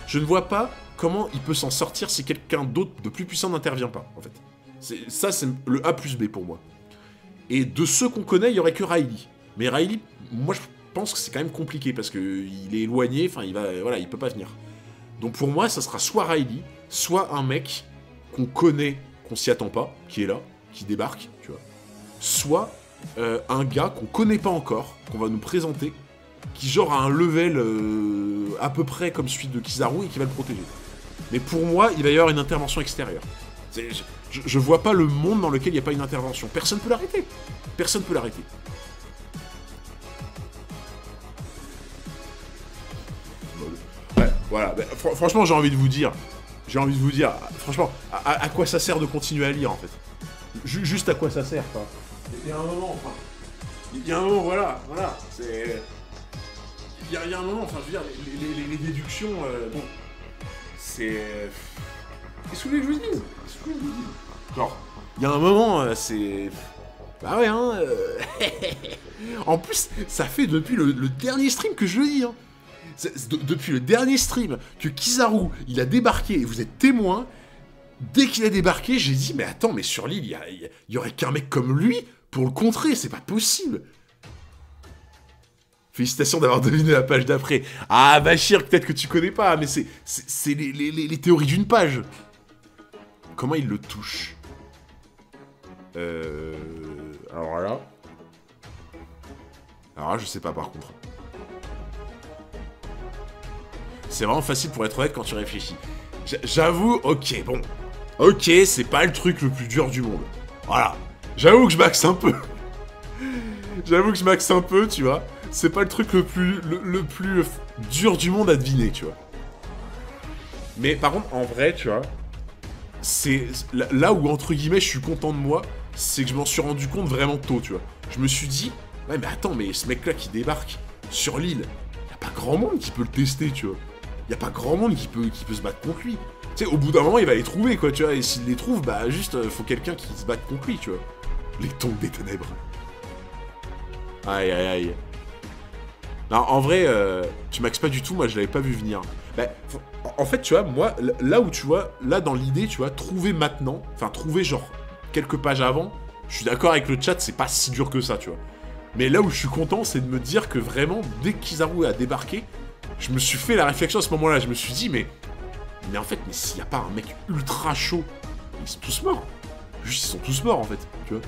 Je ne vois pas comment il peut s'en sortir si quelqu'un d'autre de plus puissant n'intervient pas, en fait. Ça, c'est le A plus B pour moi. Et de ceux qu'on connaît, il y aurait que Riley. Mais Riley, moi, je pense que c'est quand même compliqué, parce qu'il est éloigné, enfin, voilà, il peut pas venir. Donc pour moi, ça sera soit Riley, soit un mec qu'on connaît, qu'on s'y attend pas, qui est là, qui débarque, tu vois. Soit un gars qu'on connaît pas encore, qu'on va nous présenter, qui genre a un level à peu près comme celui de Kizaru et qui va le protéger. Mais pour moi, il va y avoir une intervention extérieure. Je vois pas le monde dans lequel il n'y a pas une intervention. Personne peut l'arrêter. Personne peut l'arrêter. Ouais, voilà. Franchement, j'ai envie de vous dire, franchement, à quoi ça sert de continuer à lire, en fait. Juste à quoi ça sert, quoi. Il y a un moment, enfin... Il y a un moment, voilà, c'est... Il y a un moment, enfin, je veux dire, les déductions, bon... C'est... Qu'est-ce que vous voulez que je vous dise? Genre, il y a un moment, c'est... Bah ouais, hein... En plus, ça fait depuis le dernier stream que je le dis, hein. Depuis le dernier stream que Kizaru, il a débarqué, et vous êtes témoin, dès qu'il a débarqué, j'ai dit, mais attends, mais sur l'île, il y aurait qu'un mec comme lui pour le contrer, c'est pas possible. Félicitations d'avoir deviné la page d'après. Ah, Bachir, peut-être que tu connais pas, mais c'est les théories d'une page. Comment il le touche? Alors là... Alors là, je sais pas par contre. C'est vraiment facile pour être honnête quand tu réfléchis. J'avoue, ok, bon. Ok, c'est pas le truc le plus dur du monde. Voilà. J'avoue que je maxe un peu. J'avoue que je maxe un peu, tu vois. C'est pas le truc le plus dur du monde à deviner, tu vois. Mais par contre, en vrai, tu vois, c'est là où, entre guillemets, je suis content de moi, c'est que je m'en suis rendu compte vraiment tôt, tu vois. Je me suis dit, ouais, mais attends, mais ce mec-là qui débarque sur l'île, y a pas grand monde qui peut le tester, tu vois. Y a pas grand monde qui peut se battre contre lui. Tu sais, au bout d'un moment, il va les trouver, quoi, tu vois. Et s'il les trouve, bah, juste, faut quelqu'un qui se batte contre lui, tu vois. Les tongs des ténèbres. Aïe, aïe, aïe. Non, en vrai, tu maxes pas du tout, moi je l'avais pas vu venir. Bah, en fait, tu vois, moi, là où tu vois, là dans l'idée, tu vois, trouver maintenant, enfin trouver genre quelques pages avant, je suis d'accord avec le chat, c'est pas si dur que ça, tu vois. Mais là où je suis content, c'est de me dire que vraiment, dès que Kizaru a débarqué, je me suis fait la réflexion à ce moment-là, je me suis dit, mais en fait, mais s'il y a pas un mec ultra chaud, ils sont tous morts. Juste, ils sont tous morts, en fait, tu vois.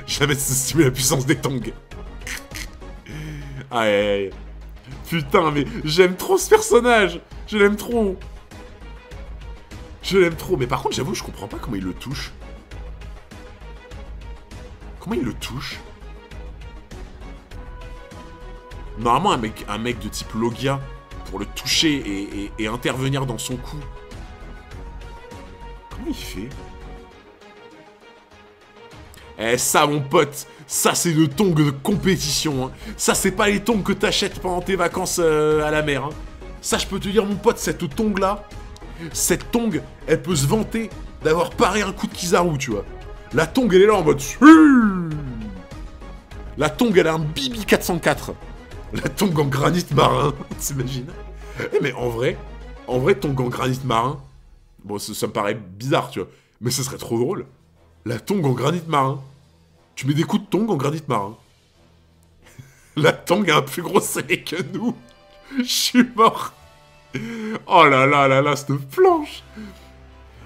Jamais sous-estimer la puissance des tongs. Aïe, aïe, aïe. Putain, mais j'aime trop ce personnage. Je l'aime trop. Je l'aime trop. Mais par contre, j'avoue, je comprends pas comment il le touche. Comment il le touche? Normalement, un mec de type Logia, pour le toucher et intervenir dans son coup. Comment il fait? Eh, ça, mon pote, ça, c'est de tongs de compétition, hein. Ça, c'est pas les tongs que t'achètes pendant tes vacances à la mer, hein. Ça, je peux te dire, mon pote, cette tongue-là, cette tongue, elle peut se vanter d'avoir paré un coup de Kizaru, tu vois. La tongue, elle est là en mode... La tongue, elle a un Bibi 404. La tongue en granit marin, t'imagines? Eh, mais en vrai, tongue en granit marin, bon, ça me paraît bizarre, tu vois, mais ce serait trop drôle. La tongue en granit marin. Tu mets des coups de tongue en granit marin. La tongue a un plus gros scellé que nous. Je suis mort. Oh là là là là, cette planche.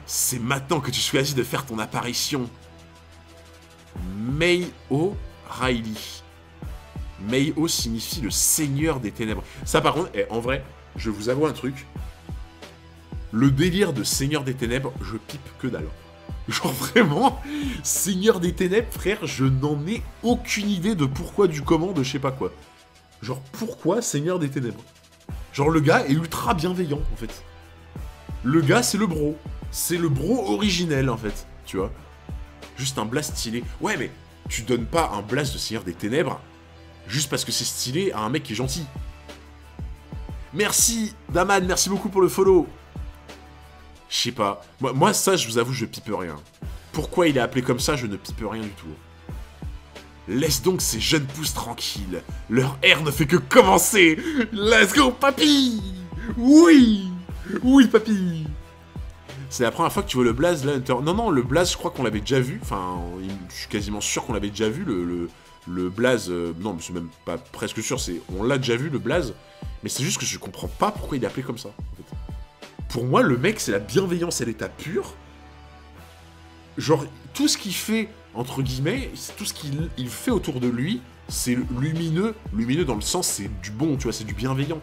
C'est maintenant que tu choisis de faire ton apparition. Mei-O Riley. Mei-O signifie le seigneur des ténèbres. Ça par contre, en vrai, je vous avoue un truc. Le délire de seigneur des ténèbres, je pipe que dalle. Genre vraiment, Seigneur des Ténèbres, frère, je n'en ai aucune idée de pourquoi, du comment, de je sais pas quoi. Genre pourquoi Seigneur des Ténèbres? Genre le gars est ultra bienveillant, en fait. Le gars, c'est le bro. C'est le bro originel, en fait, tu vois. Juste un blast stylé. Ouais, mais tu donnes pas un blast de Seigneur des Ténèbres juste parce que c'est stylé à un mec qui est gentil. Merci, Daman, merci beaucoup pour le follow. Je sais pas. Moi, ça, je vous avoue, je pipe rien. Pourquoi il est appelé comme ça, je ne pipe rien du tout. Laisse donc ces jeunes pousses tranquilles. Leur ère ne fait que commencer. Let's go, papy. Oui. Oui, papy. C'est la première fois que tu vois le blaze, là, Hunter. Non, non, le blaze, je crois qu'on l'avait déjà vu. Enfin, je suis quasiment sûr qu'on l'avait déjà vu, le blaze. Non, mais c'est même pas presque sûr, on l'a déjà vu, le blaze. Mais c'est juste que je comprends pas pourquoi il est appelé comme ça, en fait. Pour moi, le mec, c'est la bienveillance à l'état pur. Genre, tout ce qu'il fait, entre guillemets, tout ce qu'il fait autour de lui, c'est lumineux. Lumineux dans le sens, c'est du bon, tu vois, c'est du bienveillant.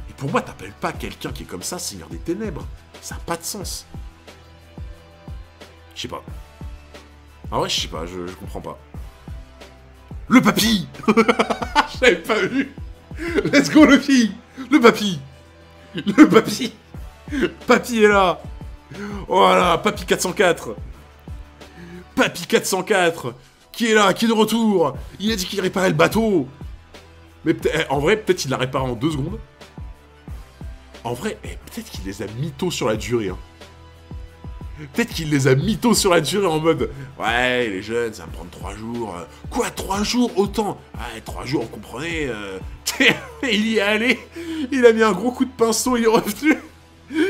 Et pour moi, t'appelles pas quelqu'un qui est comme ça Seigneur des Ténèbres. Ça n'a pas de sens. Je sais pas. Ah ouais, je sais pas, je comprends pas. Le papy. Je l'avais pas vu. Let's go, le fille. Le papy. Le papy. Papy est là. Voilà, papy 404. Papy 404, qui est là, qui est de retour. Il a dit qu'il réparait le bateau. Mais en vrai, peut-être qu'il l'a réparé en 2 secondes. En vrai, peut-être qu'il les a mythos sur la durée. Hein. Peut-être qu'il les a mythos sur la durée en mode ouais, les jeunes, ça va me prendre 3 jours. Quoi, 3 jours autant? Ouais, 3 jours, vous comprenez. Il y est allé. Il a mis un gros coup de pinceau, il est revenu.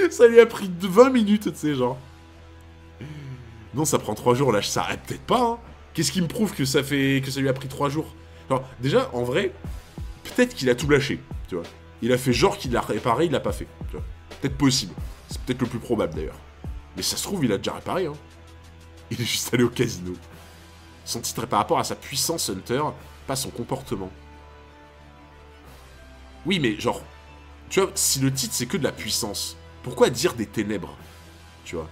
Ça lui a pris 20 minutes, tu sais, genre. Non, ça prend 3 jours, là, ça arrête peut-être pas, hein. Qu'est-ce qui me prouve que ça lui a pris 3 jours? Alors, déjà, en vrai, peut-être qu'il a tout lâché, tu vois. Il a fait genre qu'il l'a réparé, il l'a pas fait, tu vois. Peut-être possible. C'est peut-être le plus probable, d'ailleurs. Mais ça se trouve, il a déjà réparé, hein. Il est juste allé au casino. Son titre est par rapport à sa puissance, Hunter, pas son comportement. Oui, mais genre, tu vois, si le titre, c'est que de la puissance, pourquoi dire des ténèbres? Tu vois.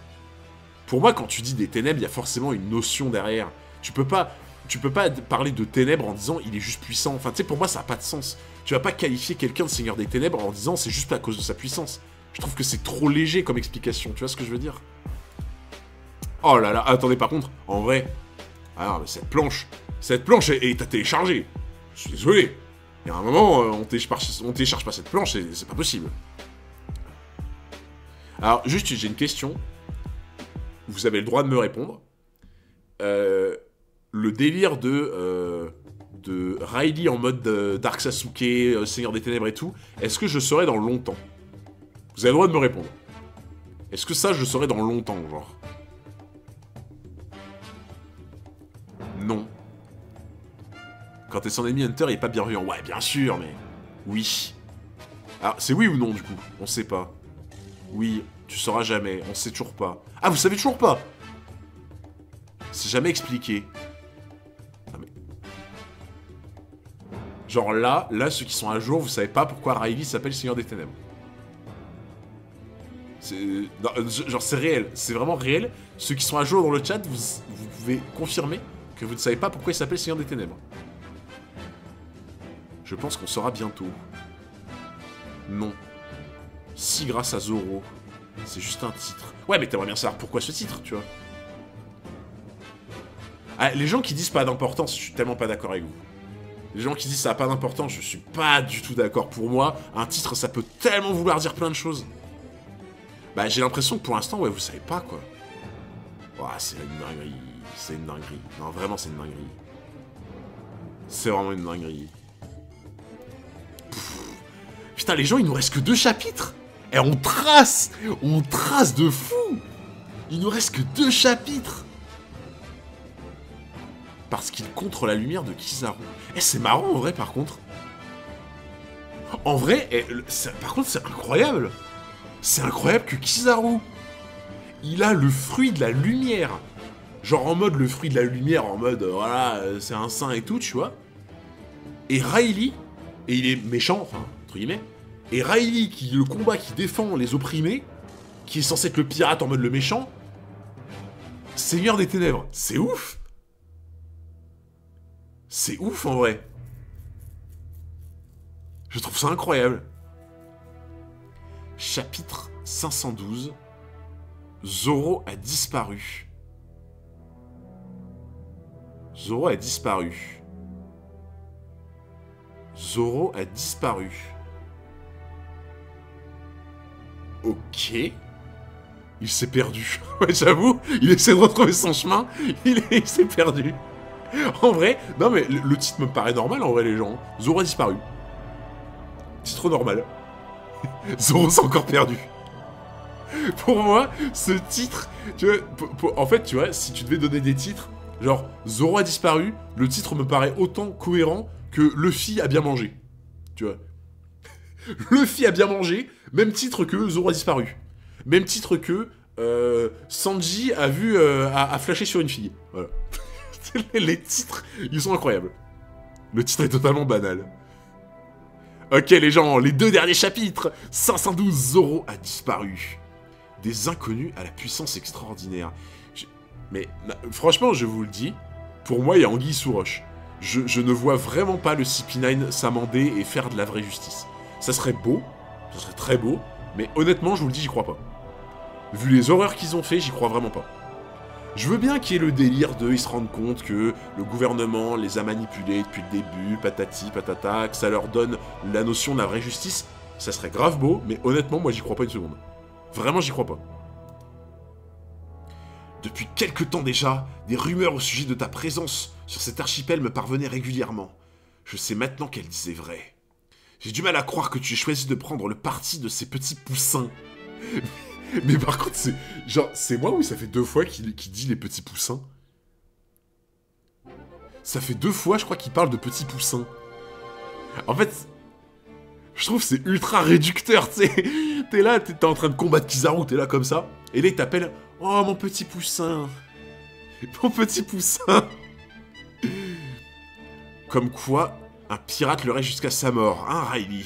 Pour moi, quand tu dis des ténèbres, il y a forcément une notion derrière. Tu peux pas parler de ténèbres en disant il est juste puissant. Enfin, tu sais, pour moi, ça n'a pas de sens. Tu vas pas qualifier quelqu'un de Seigneur des Ténèbres en disant c'est juste à cause de sa puissance. Je trouve que c'est trop léger comme explication. Tu vois ce que je veux dire? Oh là là, attendez, par contre, en vrai... Ah non, mais cette planche est à télécharger. Je suis désolé. Il y a un moment, on télécharge pas cette planche, c'est pas possible. Alors, juste, j'ai une question. Vous avez le droit de me répondre. Le délire de Riley en mode Dark Sasuke, Seigneur des Ténèbres et tout, est-ce que je serai dans longtemps? Vous avez le droit de me répondre. Est-ce que ça, je serai dans longtemps, genre? Non. Quand t'es son ennemi Hunter, il est pas bienveillant. Ouais, bien sûr, mais... Oui. Alors, c'est oui ou non, du coup? On sait pas. Oui, tu sauras jamais. On sait toujours pas. Ah, vous savez toujours pas? C'est jamais expliqué. Non, mais... Genre là, ceux qui sont à jour, vous savez pas pourquoi Riley s'appelle Seigneur des Ténèbres. Genre, c'est réel. C'est vraiment réel. Ceux qui sont à jour dans le chat, vous pouvez confirmer que vous ne savez pas pourquoi il s'appelle Seigneur des Ténèbres. Je pense qu'on saura bientôt. Non. Si, grâce à Zoro. C'est juste un titre. Ouais, mais t'aimerais bien savoir pourquoi ce titre, tu vois. Ah, les gens qui disent pas d'importance, je suis tellement pas d'accord avec vous. Les gens qui disent ça a pas d'importance, je suis pas du tout d'accord. Pour moi, un titre, ça peut tellement vouloir dire plein de choses. Bah, j'ai l'impression que pour l'instant, ouais, vous savez pas, quoi. Ouah, c'est une dinguerie. C'est une dinguerie. Non, vraiment, c'est une dinguerie. C'est vraiment une dinguerie. Pff. Putain, les gens, il nous reste que 2 chapitres. Et on trace de fou. Il nous reste que 2 chapitres. Parce qu'il contre la lumière de Kizaru. Eh, c'est marrant, en vrai, par contre. En vrai, par contre, c'est incroyable. C'est incroyable que Kizaru, il a le fruit de la lumière. Genre en mode le fruit de la lumière, en mode, voilà, c'est un saint et tout, tu vois. Et Riley, et il est méchant, enfin, entre guillemets. Et Riley, le combat qui défend les opprimés, qui est censé être le pirate en mode le méchant, Seigneur des Ténèbres. C'est ouf. C'est ouf, en vrai. Je trouve ça incroyable. Chapitre 512. Zoro a disparu. Zoro a disparu. Zoro a disparu. Ok. Il s'est perdu. Ouais, j'avoue, il essaie de retrouver son chemin, il s'est perdu. En vrai, non mais le titre me paraît normal en vrai les gens. Zoro a disparu. Titre normal. Zoro s'est encore perdu. Pour moi, ce titre, tu vois, en fait, tu vois, si tu devais donner des titres, genre Zoro a disparu, le titre me paraît autant cohérent que Luffy a bien mangé. Tu vois. Luffy a bien mangé, même titre que Zoro a disparu. Même titre que Sanji a vu a flashé sur une fille. Voilà. Les titres, ils sont incroyables. Le titre est totalement banal. Ok les gens, les 2 derniers chapitres. 512, Zoro a disparu. Des inconnus à la puissance extraordinaire. Mais franchement, je vous le dis, pour moi, il y a anguille sous roche. Je ne vois vraiment pas le CP9 s'amender et faire de la vraie justice. Ça serait beau, ça serait très beau, mais honnêtement, je vous le dis, j'y crois pas. Vu les horreurs qu'ils ont fait, j'y crois vraiment pas. Je veux bien qu'il y ait le délire de, ils se rendent compte que le gouvernement les a manipulés depuis le début, patati patata, que ça leur donne la notion de la vraie justice. Ça serait grave beau, mais honnêtement, moi, j'y crois pas une seconde. Vraiment, j'y crois pas. Depuis quelque temps déjà, des rumeurs au sujet de ta présence sur cet archipel me parvenaient régulièrement. Je sais maintenant qu'elles disaient vrai. J'ai du mal à croire que tu aies choisi de prendre le parti de ces petits poussins. Mais par contre, c'est... Genre, c'est moi ou ça fait 2 fois qu'il dit les petits poussins? Ça fait 2 fois, je crois, qu'il parle de petits poussins. En fait... Je trouve que c'est ultra réducteur, tu sais. T'es là, t'es en train de combattre Kizaru, t'es là comme ça. Et là, il t'appelle... Oh, mon petit poussin. Mon petit poussin. Comme quoi, un pirate le reste jusqu'à sa mort, hein, Riley.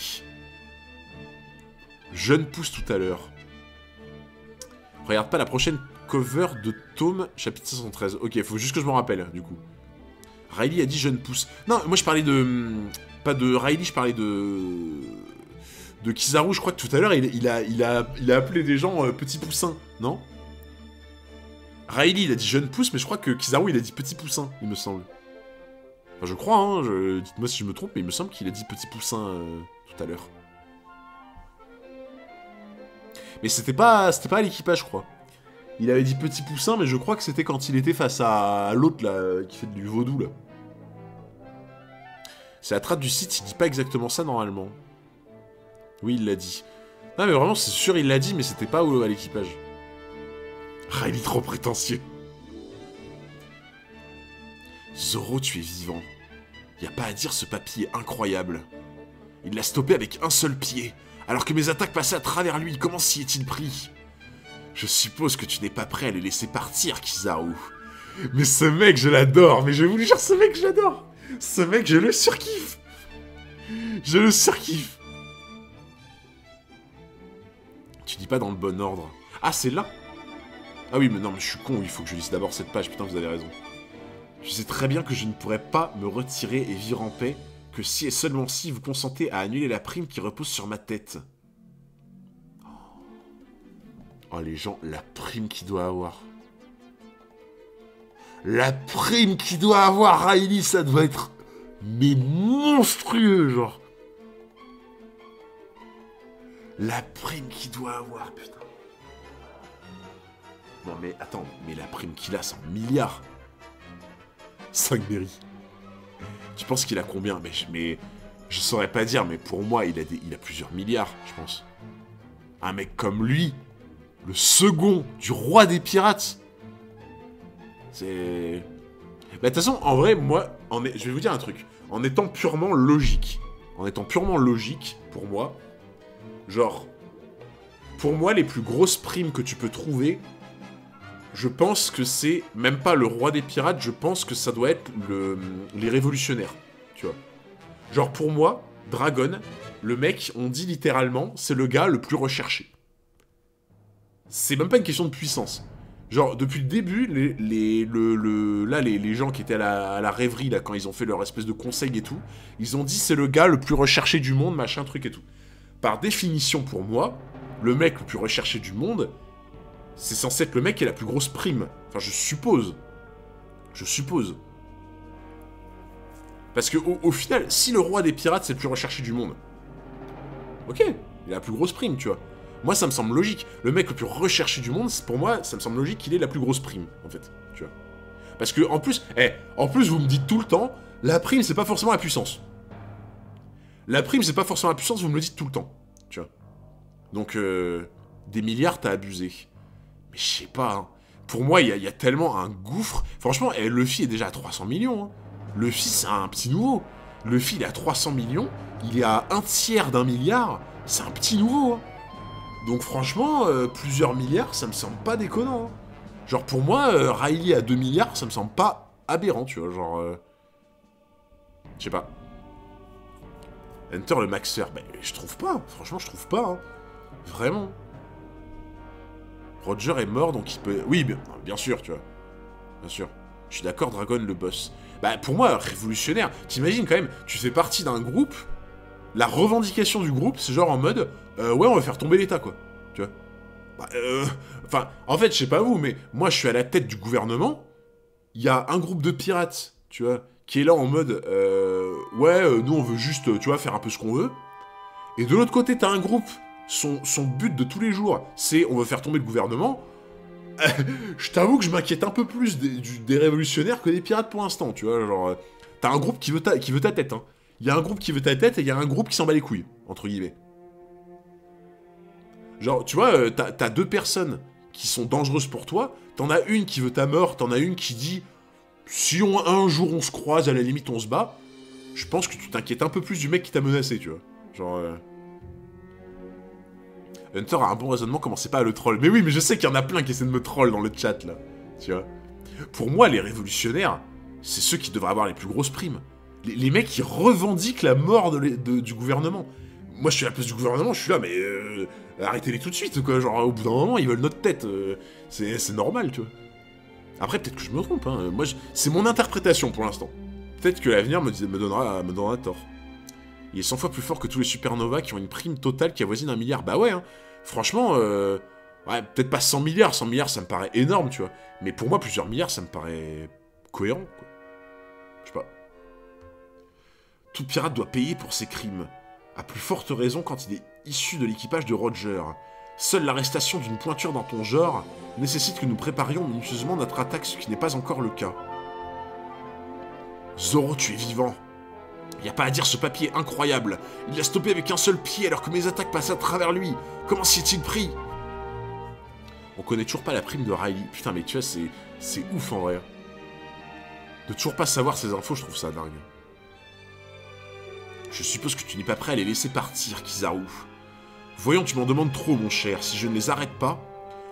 Jeune pousse tout à l'heure. Regarde pas la prochaine cover de Tome, chapitre 513. Ok, faut juste que je m'en rappelle, du coup. Riley a dit jeune pousse. Non, moi je parlais de... Pas de Riley, je parlais de Kizaru, je crois que tout à l'heure, il a appelé des gens petits poussins, non? Riley, il a dit jeune pousse, mais je crois que Kizaru, il a dit petit poussin, il me semble. Enfin, je crois, hein, dites-moi si je me trompe, mais il me semble qu'il a dit petit poussin tout à l'heure. Mais c'était pas à l'équipage, je crois. Il avait dit petit poussin, mais je crois que c'était quand il était face à l'autre, là, qui fait du vaudou, là. C'est la trace du site, il dit pas exactement ça, normalement. Oui, il l'a dit. Non, mais vraiment, c'est sûr, il l'a dit, mais c'était pas à l'équipage. Riley, trop prétentieux. Zoro, tu es vivant. Y a pas à dire, ce papy est incroyable. Il l'a stoppé avec un seul pied, alors que mes attaques passaient à travers lui. Comment s'y est-il pris? Je suppose que tu n'es pas prêt à le laisser partir, Kizaru. Mais ce mec, je l'adore. Mais je vais vous le dire, ce mec, je l'adore. Ce mec, je le surkiffe. Je le surkiffe. Tu dis pas dans le bon ordre. Ah, c'est là. Ah oui, mais non, mais je suis con. Il faut que je lise d'abord cette page. Putain, vous avez raison. Je sais très bien que je ne pourrais pas me retirer et vivre en paix que si et seulement si vous consentez à annuler la prime qui repose sur ma tête. Oh, les gens, la prime qu'il doit avoir. La prime qu'il doit avoir, Riley, ça doit être... mais monstrueux, genre. La prime qu'il doit avoir, putain. Non, mais attends, mais la prime qu'il a, c'est en milliards. 5 berries. Tu penses qu'il a combien? Mais je saurais pas dire, mais pour moi, il a plusieurs milliards, je pense. Un mec comme lui, le second du roi des pirates. C'est... Bah, de toute façon, en vrai, moi, je vais vous dire un truc. En étant purement logique, pour moi, genre, pour moi, les plus grosses primes que tu peux trouver, je pense que c'est même pas le roi des pirates, je pense que ça doit être les révolutionnaires, tu vois. Genre, pour moi, Dragon, le mec, on dit littéralement, c'est le gars le plus recherché. C'est même pas une question de puissance. Genre, depuis le début, les gens qui étaient à la rêverie, là, quand ils ont fait leur espèce de conseil et tout, ils ont dit c'est le gars le plus recherché du monde, machin, truc et tout. Par définition, pour moi, le mec le plus recherché du monde, c'est censé être le mec qui a la plus grosse prime. Enfin, je suppose. Je suppose. Parce que, au final, si le roi des pirates, c'est le plus recherché du monde, ok, il a la plus grosse prime, tu vois. Moi, ça me semble logique. Le mec le plus recherché du monde, pour moi, ça me semble logique qu'il ait la plus grosse prime, en fait. Tu vois. Parce que, en plus, vous me dites tout le temps, la prime, c'est pas forcément la puissance. La prime, c'est pas forcément la puissance, vous me le dites tout le temps. Tu vois. Donc, des milliards, t'as abusé. Mais je sais pas, hein. Pour moi, il y a tellement un gouffre. Franchement, Luffy est déjà à 300 millions. Hein. Luffy, c'est un petit nouveau. Luffy, il est à 300 millions. Il est à un tiers d'un milliard. C'est un petit nouveau. Hein. Donc franchement, plusieurs milliards, ça me semble pas déconnant. Hein. Genre pour moi, Riley à 2 milliards, ça me semble pas aberrant, tu vois. Genre... Je sais pas. Enter le maxer. Ben, je trouve pas. Franchement, je trouve pas. Hein. Vraiment. Roger est mort, donc il peut... Oui, bien sûr, tu vois. Bien sûr. Je suis d'accord, Dragon, le boss. Bah, pour moi, révolutionnaire. T'imagines, quand même, tu fais partie d'un groupe... La revendication du groupe, c'est genre en mode... ouais, on va faire tomber l'État, quoi. Tu vois. Bah, enfin, en fait, je sais pas vous, mais moi, je suis à la tête du gouvernement. Il y a un groupe de pirates, tu vois, qui est là en mode... ouais, nous, on veut juste, tu vois, faire un peu ce qu'on veut. Et de l'autre côté, t'as un groupe... Son but de tous les jours, c'est on veut faire tomber le gouvernement. Je t'avoue que je m'inquiète un peu plus des révolutionnaires que des pirates pour l'instant, tu vois. Genre, t'as un groupe qui veut ta tête, hein. Il y a un groupe qui veut ta tête et il y a un groupe qui s'en bat les couilles, entre guillemets. Genre, tu vois, t'as deux personnes qui sont dangereuses pour toi. T'en as une qui veut ta mort, t'en as une qui dit si un jour on se croise, à la limite on se bat. Je pense que tu t'inquiètes un peu plus du mec qui t'a menacé, tu vois. Genre. Hunter a un bon raisonnement, commencez pas à le troll. Mais oui, mais je sais qu'il y en a plein qui essaient de me troll dans le chat, là. Tu vois. Pour moi, les révolutionnaires, c'est ceux qui devraient avoir les plus grosses primes. Les mecs qui revendiquent la mort du gouvernement. Moi, je suis à la place du gouvernement, je suis là, mais... arrêtez-les tout de suite, quoi. Genre, au bout d'un moment, ils veulent notre tête. C'est normal, tu vois. Après, peut-être que je me trompe, hein. Moi, c'est mon interprétation, pour l'instant. Peut-être que l'avenir me donnera tort. Il est 100 fois plus fort que tous les supernovas qui ont une prime totale qui avoisine 1 milliard. Bah ouais, hein. Franchement, ouais, peut-être pas 100 milliards. 100 milliards, ça me paraît énorme, tu vois. Mais pour moi, plusieurs milliards, ça me paraît cohérent, quoi. Je sais pas. Tout pirate doit payer pour ses crimes. À plus forte raison quand il est issu de l'équipage de Roger. Seule l'arrestation d'une pointure dans ton genre nécessite que nous préparions minutieusement notre attaque, ce qui n'est pas encore le cas. Zoro, tu es vivant. Y a pas à dire, ce papier est incroyable. Il l'a stoppé avec un seul pied alors que mes attaques passaient à travers lui. Comment s'y est-il pris? On connaît toujours pas la prime de Riley. Putain, mais tu vois, c'est ouf en vrai. De toujours pas savoir ces infos, je trouve ça dingue. Je suppose que tu n'es pas prêt à les laisser partir, Kizaru. Voyons, tu m'en demandes trop, mon cher. Si je ne les arrête pas,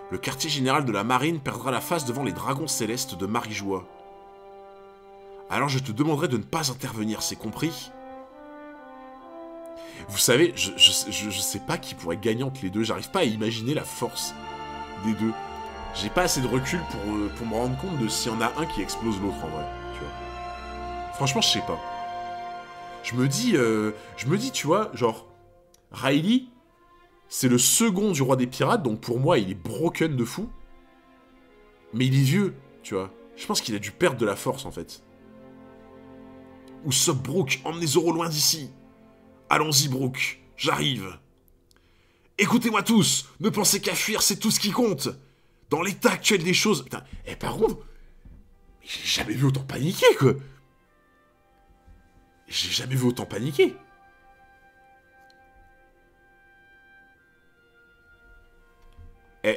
le quartier général de la marine perdra la face devant les dragons célestes de Marijoie. Alors je te demanderai de ne pas intervenir, c'est compris? Vous savez, je sais pas qui pourrait gagner entre les deux. J'arrive pas à imaginer la force des deux. J'ai pas assez de recul pour me rendre compte de s'il y en a un qui explose l'autre en vrai. Tu vois. Franchement, je sais pas. Je me dis, tu vois, genre, Riley, c'est le second du roi des pirates, donc pour moi, il est broken de fou. Mais il est vieux, tu vois. Je pense qu'il a dû perdre de la force, en fait. Ou Sub Brook, emmenez Zoro loin d'ici. Allons-y, Brook, j'arrive. Écoutez-moi tous, ne pensez qu'à fuir, c'est tout ce qui compte. Dans l'état actuel des choses... Putain, par contre, j'ai jamais vu autant paniquer, quoi. J'ai jamais vu autant paniquer.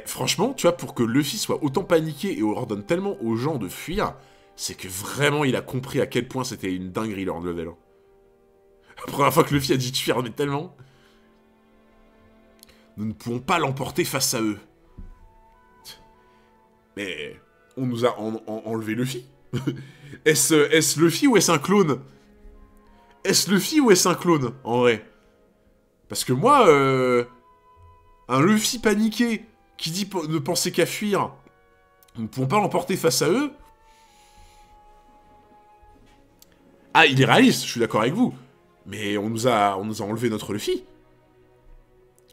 Franchement, tu vois, pour que Luffy soit autant paniqué et ordonne tellement aux gens de fuir, c'est que vraiment il a compris à quel point c'était une dinguerie leur level. Hein. La première fois que Luffy a dit de fuir, mais tellement... Nous ne pouvons pas l'emporter face à eux. Mais... on nous a enlevé Luffy. Est-ce Luffy ou est-ce un clone? Est-ce Luffy ou est-ce un clone, en vrai? Parce que moi, un Luffy paniqué qui dit ne penser qu'à fuir, nous ne pouvons pas l'emporter face à eux. Ah, il est réaliste, je suis d'accord avec vous. Mais on nous a enlevé notre Luffy.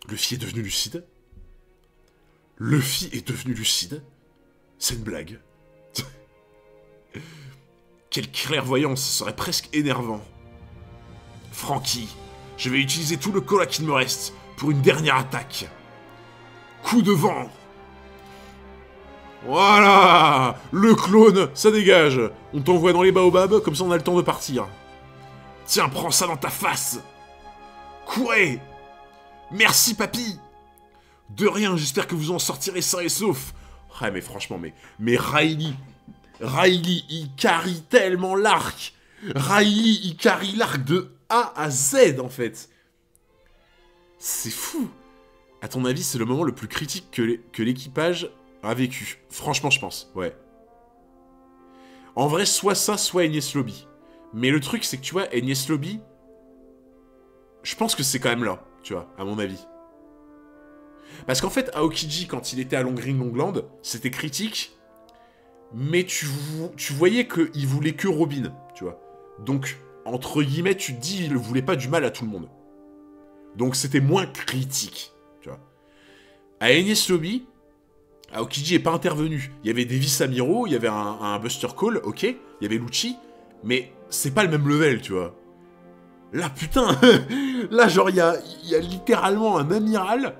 Luffy est devenu lucide. Luffy est devenu lucide. C'est une blague. Quelle clairvoyance, ce serait presque énervant. Franky, je vais utiliser tout le cola qu'il me reste pour une dernière attaque. Coup de vent. Voilà. Le clone, ça dégage. On t'envoie dans les baobabs, comme ça on a le temps de partir. Tiens, prends ça dans ta face. Courez. Merci, papy. De rien, j'espère que vous en sortirez sain et sauf. Ouais, mais franchement, mais Riley, il carry tellement l'arc. Riley, il carry l'arc de A à Z, en fait. C'est fou. À ton avis, c'est le moment le plus critique que l'équipage a vécu. Franchement, je pense, ouais. En vrai, soit ça, soit Enies Lobby. Mais le truc, c'est que, tu vois, Enies Lobby, je pense que c'est quand même là, tu vois, à mon avis. Parce qu'en fait, Aokiji, quand il était à Long-Green Longland, c'était critique, mais tu voyais qu'il voulait que Robin, tu vois. Donc, entre guillemets, tu te dis, il ne voulait pas du mal à tout le monde. Donc, c'était moins critique, tu vois. À Enies Lobby, Aokiji n'est pas intervenu. Il y avait des vice-amiraux, il y avait un Buster Call, ok, il y avait Lucci, mais c'est pas le même level, tu vois. Là, putain, là, genre, il y a littéralement un amiral,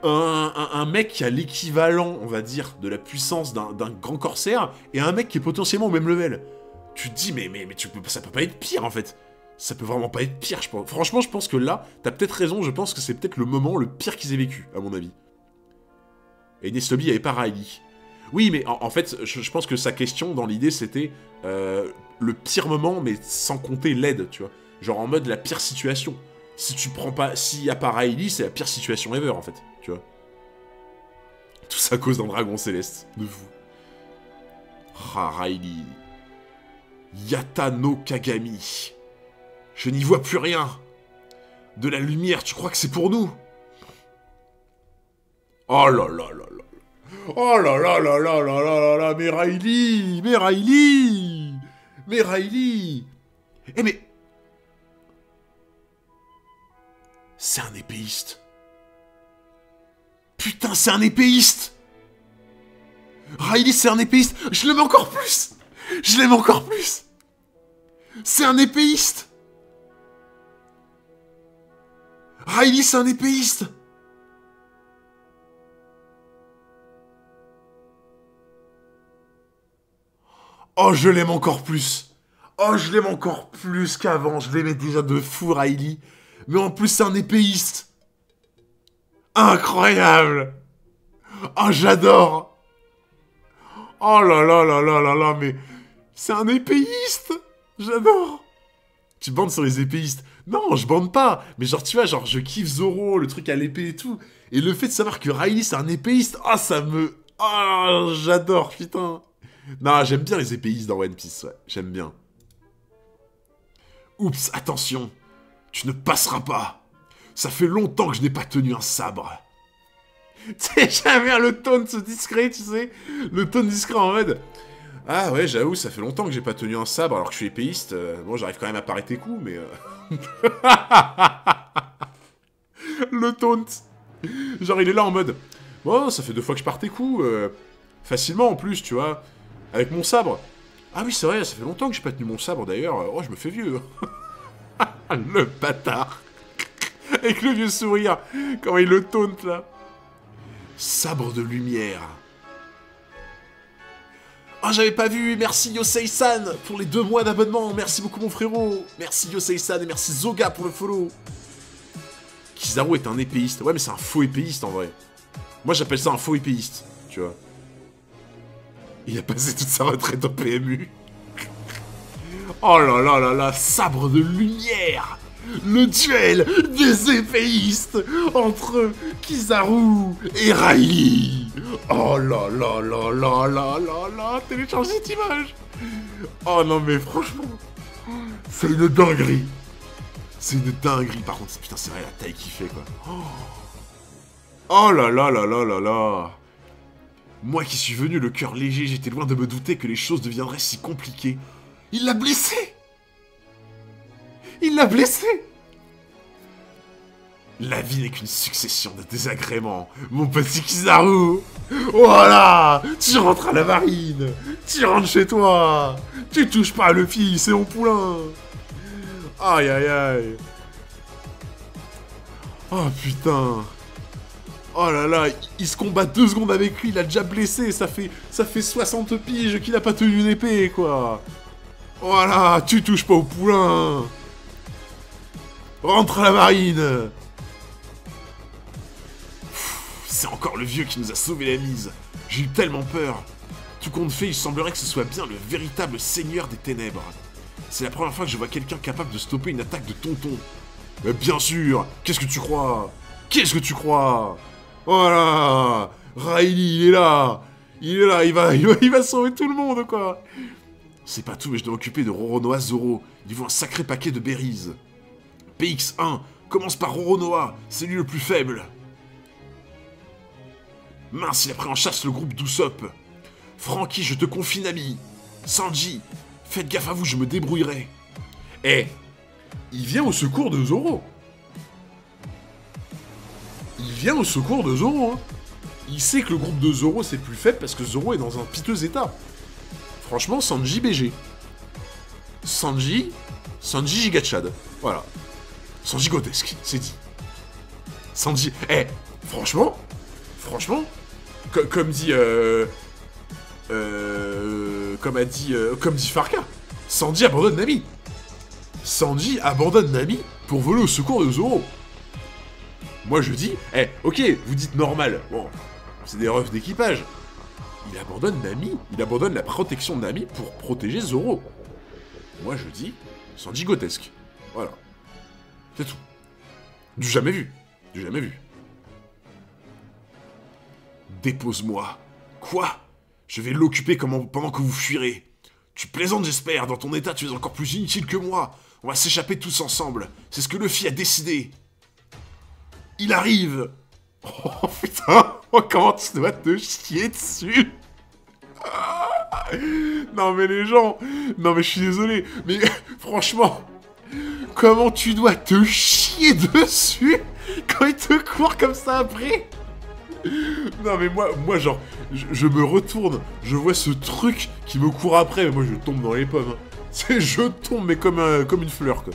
un mec qui a l'équivalent, on va dire, de la puissance d'un grand corsaire, et un mec qui est potentiellement au même level. Tu te dis, mais ça peut pas être pire, en fait. Ça peut vraiment pas être pire, je pense. Franchement, je pense que là, t'as peut-être raison, je pense que c'est peut-être le moment le pire qu'ils aient vécu, à mon avis. Et Enies Lobby avait pas Riley. Oui, mais en fait, je pense que sa question, dans l'idée, c'était le pire moment, mais sans compter l'aide, tu vois. Genre en mode la pire situation. Si tu prends pas... S'il y a pas Riley, c'est la pire situation ever, en fait, tu vois. Tout ça à cause d'un dragon céleste, de vous. Ah, Riley. Yata no Kagami. Je n'y vois plus rien. De la lumière, tu crois que c'est pour nous? Oh là là là là. Oh là là là là là là là là, mais Riley. Eh mais... C'est un épéiste. Putain, c'est un épéiste. Riley, c'est un épéiste. Je l'aime encore plus. C'est un épéiste. Riley, c'est un épéiste. Oh, je l'aime encore plus. Oh, je l'aime encore plus qu'avant. Je l'aimais déjà de fou, Riley. Mais en plus, c'est un épéiste. Incroyable. Oh, j'adore. Oh là là là là là là, mais... C'est un épéiste. J'adore. Tu bandes sur les épéistes. Non, je bande pas. Mais genre, tu vois, genre, je kiffe Zoro, le truc à l'épée et tout. Et le fait de savoir que Riley, c'est un épéiste, ah, ça me... Ah, j'adore, putain. Non, j'aime bien les épéistes dans One Piece, ouais. J'aime bien. Oups, attention. Tu ne passeras pas. Ça fait longtemps que je n'ai pas tenu un sabre. Tu sais, j'aime bien le tone discret, tu sais. Le tone discret en mode... Ah ouais, j'avoue, ça fait longtemps que j'ai pas tenu un sabre alors que je suis épéiste. Bon, j'arrive quand même à parer tes coups, mais... Le taunt. Genre, il est là en mode... Bon, ça fait 2 fois que je pars tes coups. Facilement, en plus, tu vois. Avec mon sabre. Ah oui, c'est vrai, ça fait longtemps que j'ai pas tenu mon sabre, d'ailleurs. Oh, je me fais vieux. Le bâtard. Avec le vieux sourire. Comment il le taunt, là. Sabre de lumière. Oh, j'avais pas vu. Merci Yosei-san pour les 2 mois d'abonnement. Merci beaucoup, mon frérot. Merci Yosei-san et merci Zoga pour le follow. Kizaru est un épéiste. Ouais, mais c'est un faux épéiste, en vrai. Moi, j'appelle ça un faux épéiste, tu vois. Il a passé toute sa retraite au PMU. Oh là là là là, sabre de lumière. Le duel des épéistes entre Kizaru et Riley. Oh là là là là là là là, télécharge cette image. Oh non mais franchement, c'est une dinguerie. C'est une dinguerie. Par contre, putain, c'est vrai la taille qu'il fait, quoi. Oh là là là là là là. Moi qui suis venu le cœur léger, j'étais loin de me douter que les choses deviendraient si compliquées. Il l'a blessé. Il l'a blessé. La vie n'est qu'une succession de désagréments, mon petit Kizaru. Voilà. Tu rentres à la marine. Tu rentres chez toi. Tu touches pas à Luffy, c'est mon poulain. Aïe aïe aïe. Oh putain. Oh là là, il se combat 2 secondes avec lui, il a déjà blessé, ça fait 60 piges qu'il a pas tenu une épée, quoi. Voilà, tu touches pas au poulain. Rentre à la marine. C'est encore le vieux qui nous a sauvé la mise. J'ai eu tellement peur. Tout compte fait, il semblerait que ce soit bien le véritable seigneur des ténèbres. C'est la première fois que je vois quelqu'un capable de stopper une attaque de tonton. Mais bien sûr. Qu'est-ce que tu crois? Qu'est-ce que tu crois? Voilà. Riley, il est là. Il est là, il va sauver tout le monde, quoi. C'est pas tout, mais je dois m'occuper de Roronoa Zoro. Il vaut un sacré paquet de berries. PX1, commence par Roronoa, c'est lui le plus faible. Mince, il a pris en chasse le groupe d'Usopp. Franky, je te confie Nami. Sanji, faites gaffe à vous, je me débrouillerai. Eh, il vient au secours de Zoro. Il vient au secours de Zoro, hein. Il sait que le groupe de Zoro c'est plus faible parce que Zoro est dans un piteux état. Franchement, Sanji BG. Sanji Gigachad. Voilà. Sanji Gotesque, c'est dit. Sanji... Eh, franchement, comme dit... comme dit Farka, Sanji abandonne Nami. Sanji abandonne Nami pour voler au secours de Zoro. Moi je dis, eh, ok, vous dites normal, bon, c'est des refs d'équipage. Il abandonne Nami, il abandonne la protection de Nami pour protéger Zoro. Moi je dis, Sanji Gotesque. Voilà. C'est tout. Du jamais vu. Du jamais vu. Dépose-moi. Quoi? Je vais l'occuper pendant que vous fuirez. Tu plaisantes, j'espère. Dans ton état, tu es encore plus inutile que moi. On va s'échapper tous ensemble. C'est ce que Luffy a décidé. Il arrive. Oh putain. Oh, comment tu dois te chier dessus. Non mais les gens. Non mais je suis désolé. Mais franchement. Comment tu dois te chier dessus quand il te court comme ça après. Non mais moi genre, je me retourne, je vois ce truc qui me court après, mais moi je tombe dans les pommes. Hein. C'est je tombe mais comme une fleur quoi.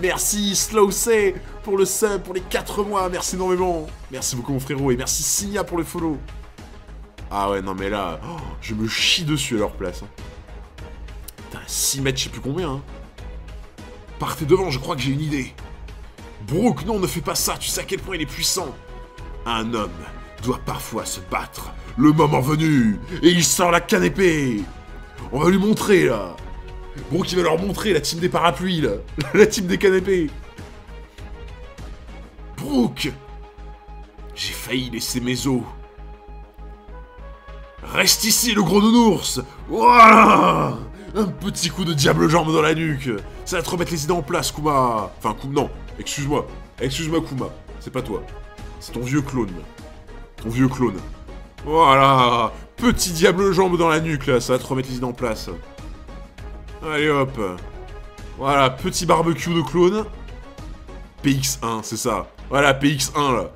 Merci Slowsay pour le sub, pour les 4 mois, merci énormément. Merci beaucoup mon frérot et merci Signa pour le follow. Ah ouais non mais là, oh, je me chie dessus à leur place. Hein. Putain 6 mètres je sais plus combien hein. Partez devant, je crois que j'ai une idée. Brook, non ne fais pas ça, tu sais à quel point il est puissant. Un homme doit parfois se battre. Le moment venu, et il sort la canne épée. On va lui montrer, là. Brook, il va leur montrer la team des parapluies, là. La team des cannes épées. Brook, j'ai failli laisser mes os. Reste ici, le gros nounours. Voilà. Un petit coup de diable-jambe dans la nuque. Ça va te remettre les idées en place, Kuma. Enfin, non, excuse-moi. Excuse-moi, Kuma. C'est pas toi. C'est ton vieux clone. Ton vieux clone. Voilà. Petit diable-jambe dans la nuque, là. Ça va te remettre les idées en place. Allez, hop. Voilà, petit barbecue de clone. PX1, c'est ça. Voilà, PX1, là.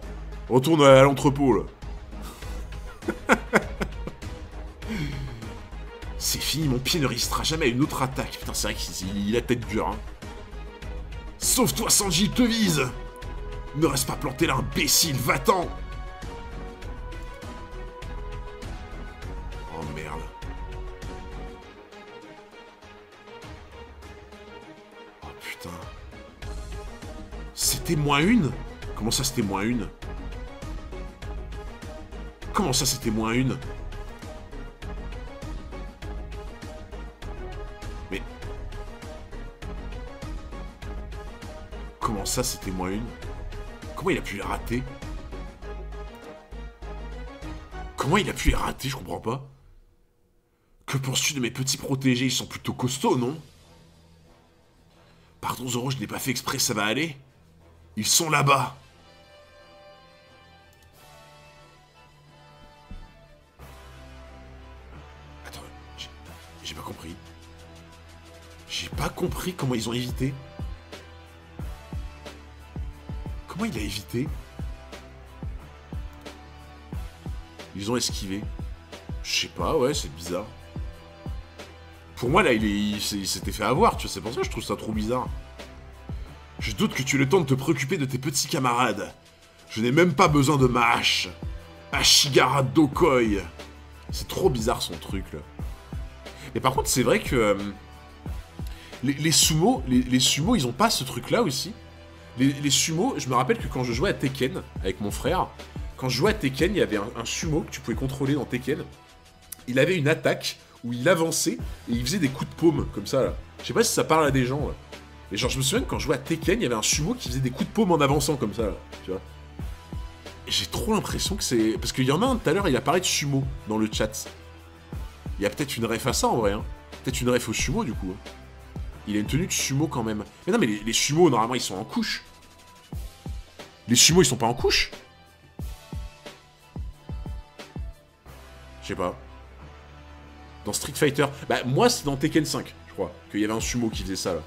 Retourne à l'entrepôt, là. C'est fini, mon pied ne résistera jamais à une autre attaque. Putain, c'est vrai qu'il a tête dure, hein. Sauve-toi, Sanji, il te vise. Ne reste pas planté là, imbécile, va-t'en. Oh, merde. Oh, putain. C'était -1? Comment ça, c'était -1? Comment ça, c'était -1? Mais... Comment ça, c'était -1? Comment il a pu les rater? Comment il a pu les rater, je comprends pas. Que penses-tu de mes petits protégés? Ils sont plutôt costauds, non? Pardon Zoro, je n'ai pas fait exprès, ça va aller? Ils sont là-bas. Attends, j'ai pas compris. J'ai pas compris comment ils ont évité. Comment il a évité? Ils ont esquivé. Je sais pas, ouais, c'est bizarre. Pour moi, là, il s'était fait avoir, tu vois, c'est pour ça que je trouve ça trop bizarre. Je doute que tu aies le temps de te préoccuper de tes petits camarades. Je n'ai même pas besoin de ma hache. Ashigara Dokoi. C'est trop bizarre son truc, là. Mais par contre, c'est vrai que... les sumos, les sumos, ils ont pas ce truc-là aussi. Les sumos, je me rappelle que quand je jouais à Tekken, avec mon frère, quand je jouais à Tekken, il y avait un sumo que tu pouvais contrôler dans Tekken. Il avait une attaque où il avançait et il faisait des coups de paume, comme ça, là. Je sais pas si ça parle à des gens, là. Et genre, je me souviens que quand je jouais à Tekken, il y avait un sumo qui faisait des coups de paume en avançant, comme ça, là. Tu vois. J'ai trop l'impression que c'est... Parce qu'il y en a un tout à l'heure, il apparaît de sumo dans le chat. Il y a peut-être une ref à ça, en vrai, hein. Peut-être une ref au sumo, du coup. Hein. Il a une tenue de sumo, quand même. Mais non, mais les sumos, normalement, ils sont en couche. Les sumos, ils sont pas en couche. Je sais pas. Dans Street Fighter... Bah, moi, c'est dans Tekken 5, je crois, qu'il y avait un sumo qui faisait ça, là.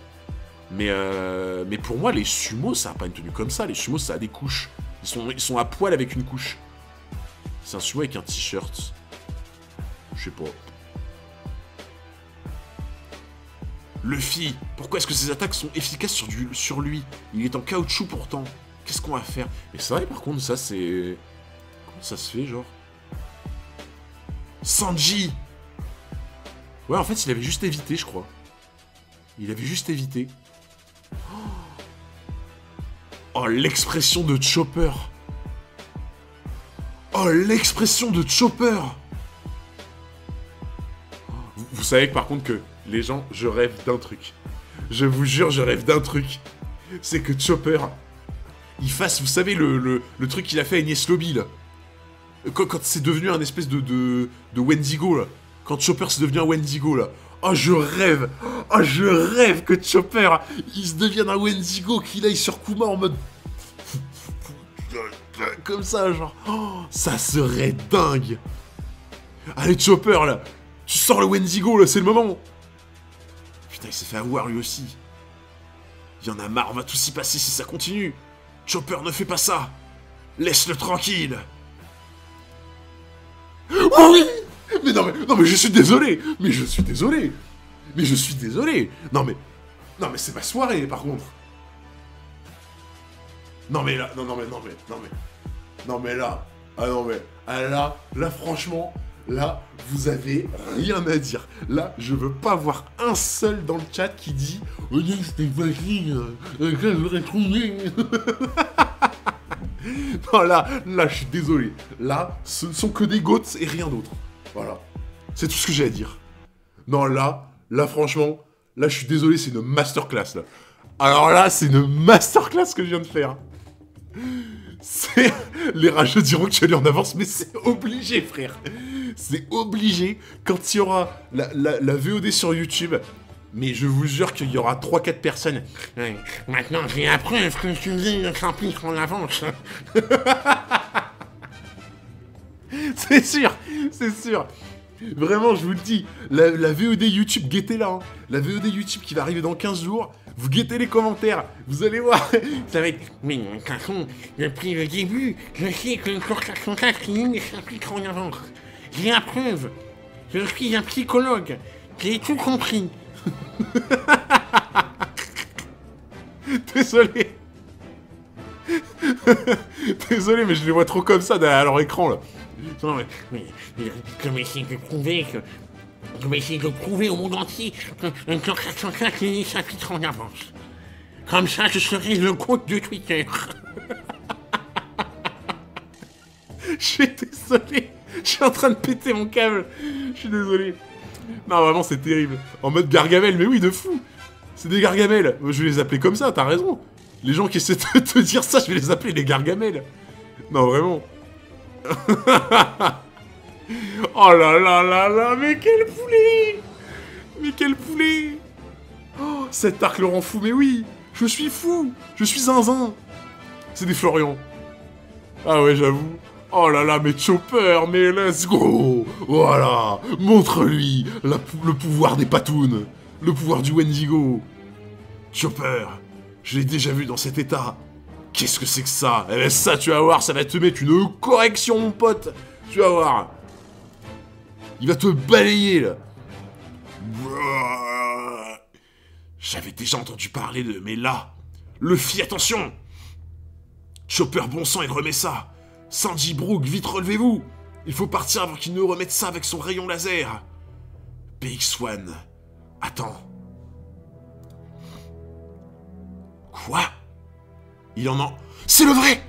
Mais pour moi, les sumos, ça a pas une tenue comme ça. Les sumos, ça a des couches. Ils sont à poil avec une couche. C'est un sumo avec un t-shirt. Je sais pas. Luffy, pourquoi est-ce que ses attaques sont efficaces sur lui? Il est en caoutchouc pourtant. Qu'est-ce qu'on va faire? Mais c'est vrai, par contre, ça, c'est... Comment ça se fait, genre? Sanji! Ouais, en fait, il avait juste évité, je crois. Il avait juste évité. Oh, l'expression de Chopper! Oh, l'expression de Chopper! Vous savez que par contre que les gens, je rêve d'un truc. Je vous jure, je rêve d'un truc. C'est que Chopper, il fasse, vous savez, le truc qu'il a fait à Enies Lobby, là. Quand c'est devenu un espèce de Wendigo, là. Quand Chopper c'est devenu un Wendigo, là. Oh, je rêve! Oh, je rêve que Chopper, il se devienne un Wendigo, qu'il aille sur Kuma en mode... Comme ça, genre... Oh, ça serait dingue! Allez, Chopper, là! Tu sors le Wendigo, là, c'est le moment! Putain, il s'est fait avoir, lui aussi. Il y en a marre, on va tout s'y passer si ça continue. Chopper, ne fais pas ça! Laisse-le tranquille! Oh oui! Mais non, mais je suis désolé! Mais je suis désolé! Mais je suis désolé! Non, mais c'est ma soirée, par contre! Non, mais là, non, mais là, ah non, mais, ah, là, franchement, là, vous avez rien à dire. Là, je veux pas voir un seul dans le chat qui dit « Oh, c'était facile, je l'aurais trouvé !» Non, là, je suis désolé. Là, ce ne sont que des goats et rien d'autre. Voilà. C'est tout ce que j'ai à dire. Non, là, franchement, là, je suis désolé, c'est une masterclass, là. Alors là, c'est une masterclass que je viens de faire. C'est... Les rageux diront que tu allais en avance, mais c'est obligé, frère. C'est obligé. Quand il y aura la VOD sur YouTube, mais je vous jure qu'il y aura 3-4 personnes. Ouais, maintenant, j'ai appris ce que tu dis, s'implique en avance. C'est sûr, c'est sûr. Vraiment, je vous le dis, la VOD YouTube, guettez-la. Hein. La VOD YouTube qui va arriver dans 15 jours, vous guettez les commentaires, vous allez voir. Ça va être... Mais de toute façon, depuis le début, je sais que le constatation ligne s'applique en avance. J'ai la preuve. Je suis un psychologue. J'ai tout compris. Désolé. Désolé, mais je les vois trop comme ça derrière leur écran, là. Non, mais je vais essayer de prouver que... Je vais essayer de prouver au monde entier qu'une constatation ligne s'applique en avance. Comme ça, je serai le compte de Twitter. Je suis désolé. Je suis en train de péter mon câble. Je suis désolé. Non, vraiment, c'est terrible. En mode Gargamel, mais oui, de fou. C'est des Gargamel. Je vais les appeler comme ça, t'as raison. Les gens qui essaient de te dire ça, je vais les appeler les Gargamel. Non, vraiment. Oh là là là là, mais quel poulet! Mais quel poulet! Oh, cet arc le rend fou, mais oui! Je suis fou! Je suis zinzin! C'est des Florian. Ah ouais, j'avoue. Oh là là, mais Chopper, mais let's go! Voilà! Montre-lui le pouvoir des patounes! Le pouvoir du Wendigo! Chopper! Je l'ai déjà vu dans cet état! Qu'est-ce que c'est que ça? Eh ben ça, tu vas voir, ça va te mettre une correction, mon pote! Tu vas voir! Il va te balayer, là! J'avais déjà entendu parler de... Mais là... Luffy, attention! Chopper, bon sang, il remet ça. Sanji, Brook, vite relevez-vous. Il faut partir avant qu'il ne remette ça avec son rayon laser. PX1. Attends. Quoi? Il en a... C'est le vrai!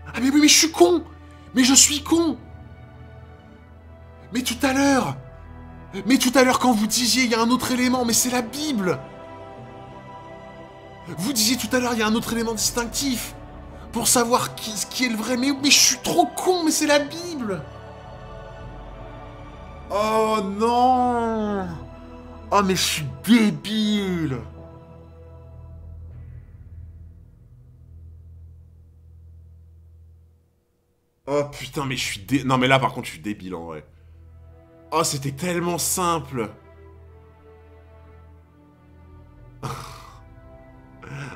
Ah mais oui, mais je suis con! Mais je suis con! Mais tout à l'heure, quand vous disiez il y a un autre élément, mais c'est la Bible! Vous disiez tout à l'heure il y a un autre élément distinctif pour savoir qui est le vrai, mais je suis trop con, mais c'est la Bible! Oh non! Oh mais je suis débile! Oh putain, mais je suis Non mais là par contre je suis débile en vrai. Oh c'était tellement simple.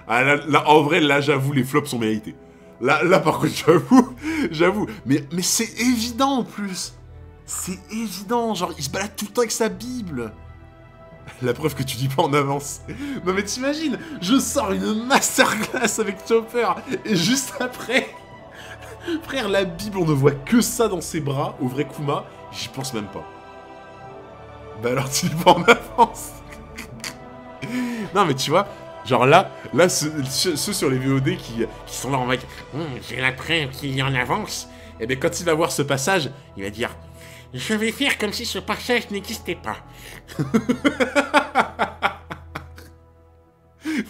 Ah là, en vrai là j'avoue les flops sont mérités. Là par contre j'avoue. Mais c'est évident en plus. C'est évident, genre il se balade tout le temps avec sa Bible. La preuve que tu dis pas en avance. Non mais t'imagines, je sors une masterclass avec Chopper et juste après... Frère, la Bible, on ne voit que ça dans ses bras, au vrai Kuma, j'y pense même pas. Bah alors tu dis pas en avance. Non mais tu vois, genre là ceux sur les VOD qui sont là en mec, j'ai la preuve qu'il y en avance, et bien quand il va voir ce passage, il va dire, je vais faire comme si ce passage n'existait pas.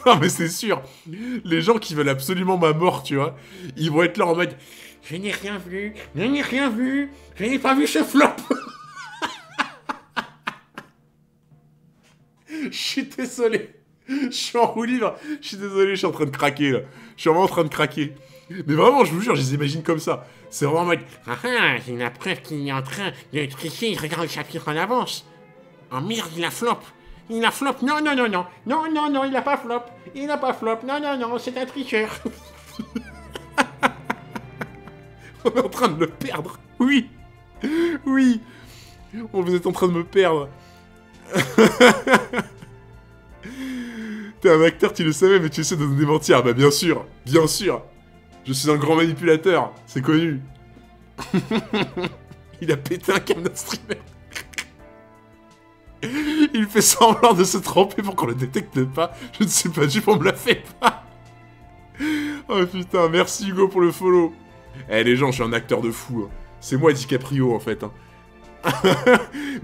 Non mais c'est sûr, les gens qui veulent absolument ma mort, tu vois, ils vont être là en mode, je n'ai rien vu, je n'ai pas vu ce flop. Je suis désolé, je suis en roue libre, je suis désolé, je suis en train de craquer là, je suis vraiment en train de craquer. Mais vraiment, je vous jure, je les imagine comme ça, c'est vraiment en mode, j'ai la preuve qu'il est en train de tricher, il regarde le chapitre en avance. Oh merde, il a flop. Il a flop. Non, il a pas flop. Il a pas flop. Non, c'est un tricheur. On est en train de le perdre. Oui. Vous êtes en train de me perdre. T'es un acteur, tu le savais, mais tu essaies de nous démentir. Bah bien sûr. Je suis un grand manipulateur, c'est connu. Il a pété un câble d'un streamer. Il fait semblant de se tromper pour qu'on le détecte pas. Je ne suis pas dupe, on me la fait pas. Oh putain, merci Hugo pour le follow. Eh les gens, je suis un acteur de fou. Hein. C'est moi DiCaprio en fait. Hein.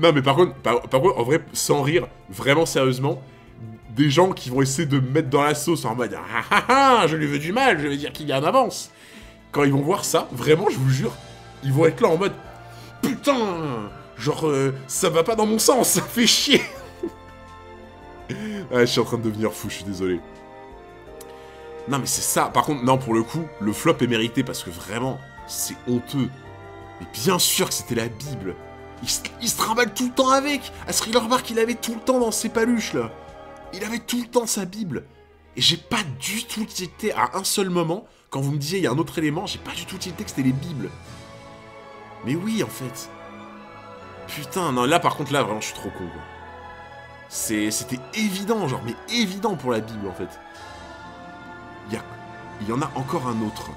Non mais par contre, en vrai, sans rire, vraiment sérieusement, des gens qui vont essayer de me mettre dans la sauce en mode je lui veux du mal, je vais dire qu'il est en avance. Quand ils vont voir ça, vraiment, je vous jure, ils vont être là en mode putain. Genre, ça va pas dans mon sens, ça fait chier. Ouais, je suis en train de devenir fou, je suis désolé. Non, mais c'est ça. Par contre, non, pour le coup, le flop est mérité parce que vraiment, c'est honteux. Mais bien sûr que c'était la Bible. Il se trimballe tout le temps avec. À Thriller Bark, il avait tout le temps dans ses paluches, là. Il avait tout le temps sa Bible. Et j'ai pas du tout tilté à un seul moment, quand vous me disiez il y a un autre élément, j'ai pas du tout tilté que c'était les Bibles. Mais oui, en fait. Putain, non, là par contre, là, vraiment, je suis trop con, quoi. C'était évident, genre, mais évident pour la Bible, en fait. Il y en a encore un autre.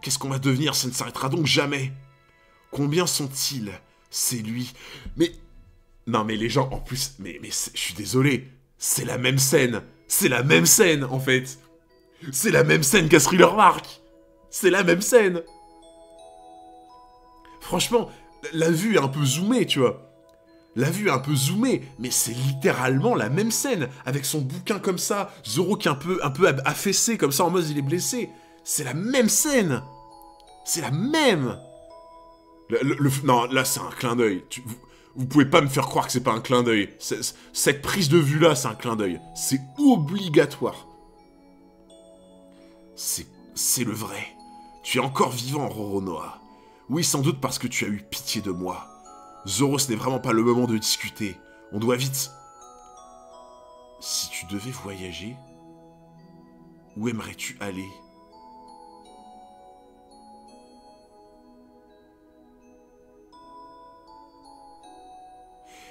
Qu'est-ce qu'on va devenir? Ça ne s'arrêtera donc jamais. Combien sont-ils? C'est lui. Mais... Non, mais les gens, en plus... Mais je suis désolé. C'est la même scène. C'est la même scène, en fait. C'est la même scène qu'à Thriller Bark. C'est la même scène. Franchement... La vue est un peu zoomée, tu vois. La vue est un peu zoomée, mais c'est littéralement la même scène, avec son bouquin comme ça, Zoro qui est un peu affaissé, comme ça, en mode il est blessé. C'est la même scène. C'est la même. Non, là, c'est un clin d'œil. Vous pouvez pas me faire croire que c'est pas un clin d'œil. Cette prise de vue-là, c'est un clin d'œil. C'est obligatoire. C'est le vrai. Tu es encore vivant, Roronoa. Oui, sans doute parce que tu as eu pitié de moi. Zoro, ce n'est vraiment pas le moment de discuter. On doit vite... Si tu devais voyager, où aimerais-tu aller?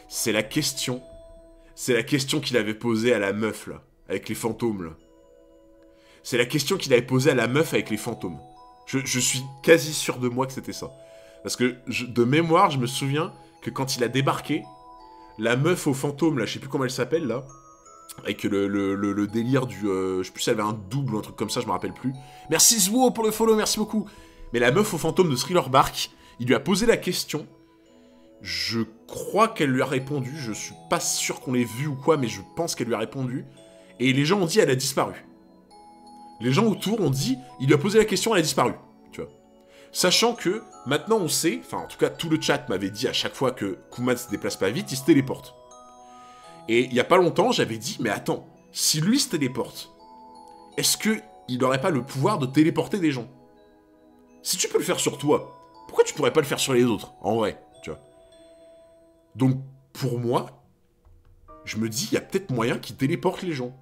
C'est la question. C'est la question qu'il avait posée à la meuf, là. Avec les fantômes, là. C'est la question qu'il avait posée à la meuf avec les fantômes. Je suis quasi sûr de moi que c'était ça. Parce que, de mémoire, je me souviens que quand il a débarqué, la meuf aux fantômes, là, je sais plus comment elle s'appelle, là, avec le délire du... je sais plus si elle avait un double ou un truc comme ça, je me rappelle plus. Merci Zwo pour le follow, merci beaucoup. Mais la meuf aux fantômes de Thriller Bark, il lui a posé la question. Je crois qu'elle lui a répondu. Je suis pas sûr qu'on l'ait vu ou quoi, mais je pense qu'elle lui a répondu. Et les gens ont dit elle a disparu. Les gens autour ont dit, il lui a posé la question, elle a disparu. Tu vois. Sachant que, maintenant on sait, enfin en tout cas tout le chat m'avait dit à chaque fois que Kuman se déplace pas vite, il se téléporte. Et il y a pas longtemps, j'avais dit, mais attends, si lui se téléporte, est-ce qu'il n'aurait pas le pouvoir de téléporter des gens? Si tu peux le faire sur toi, pourquoi tu pourrais pas le faire sur les autres, en vrai, tu vois? Donc, pour moi, je me dis, il y a peut-être moyen qu'il téléporte les gens.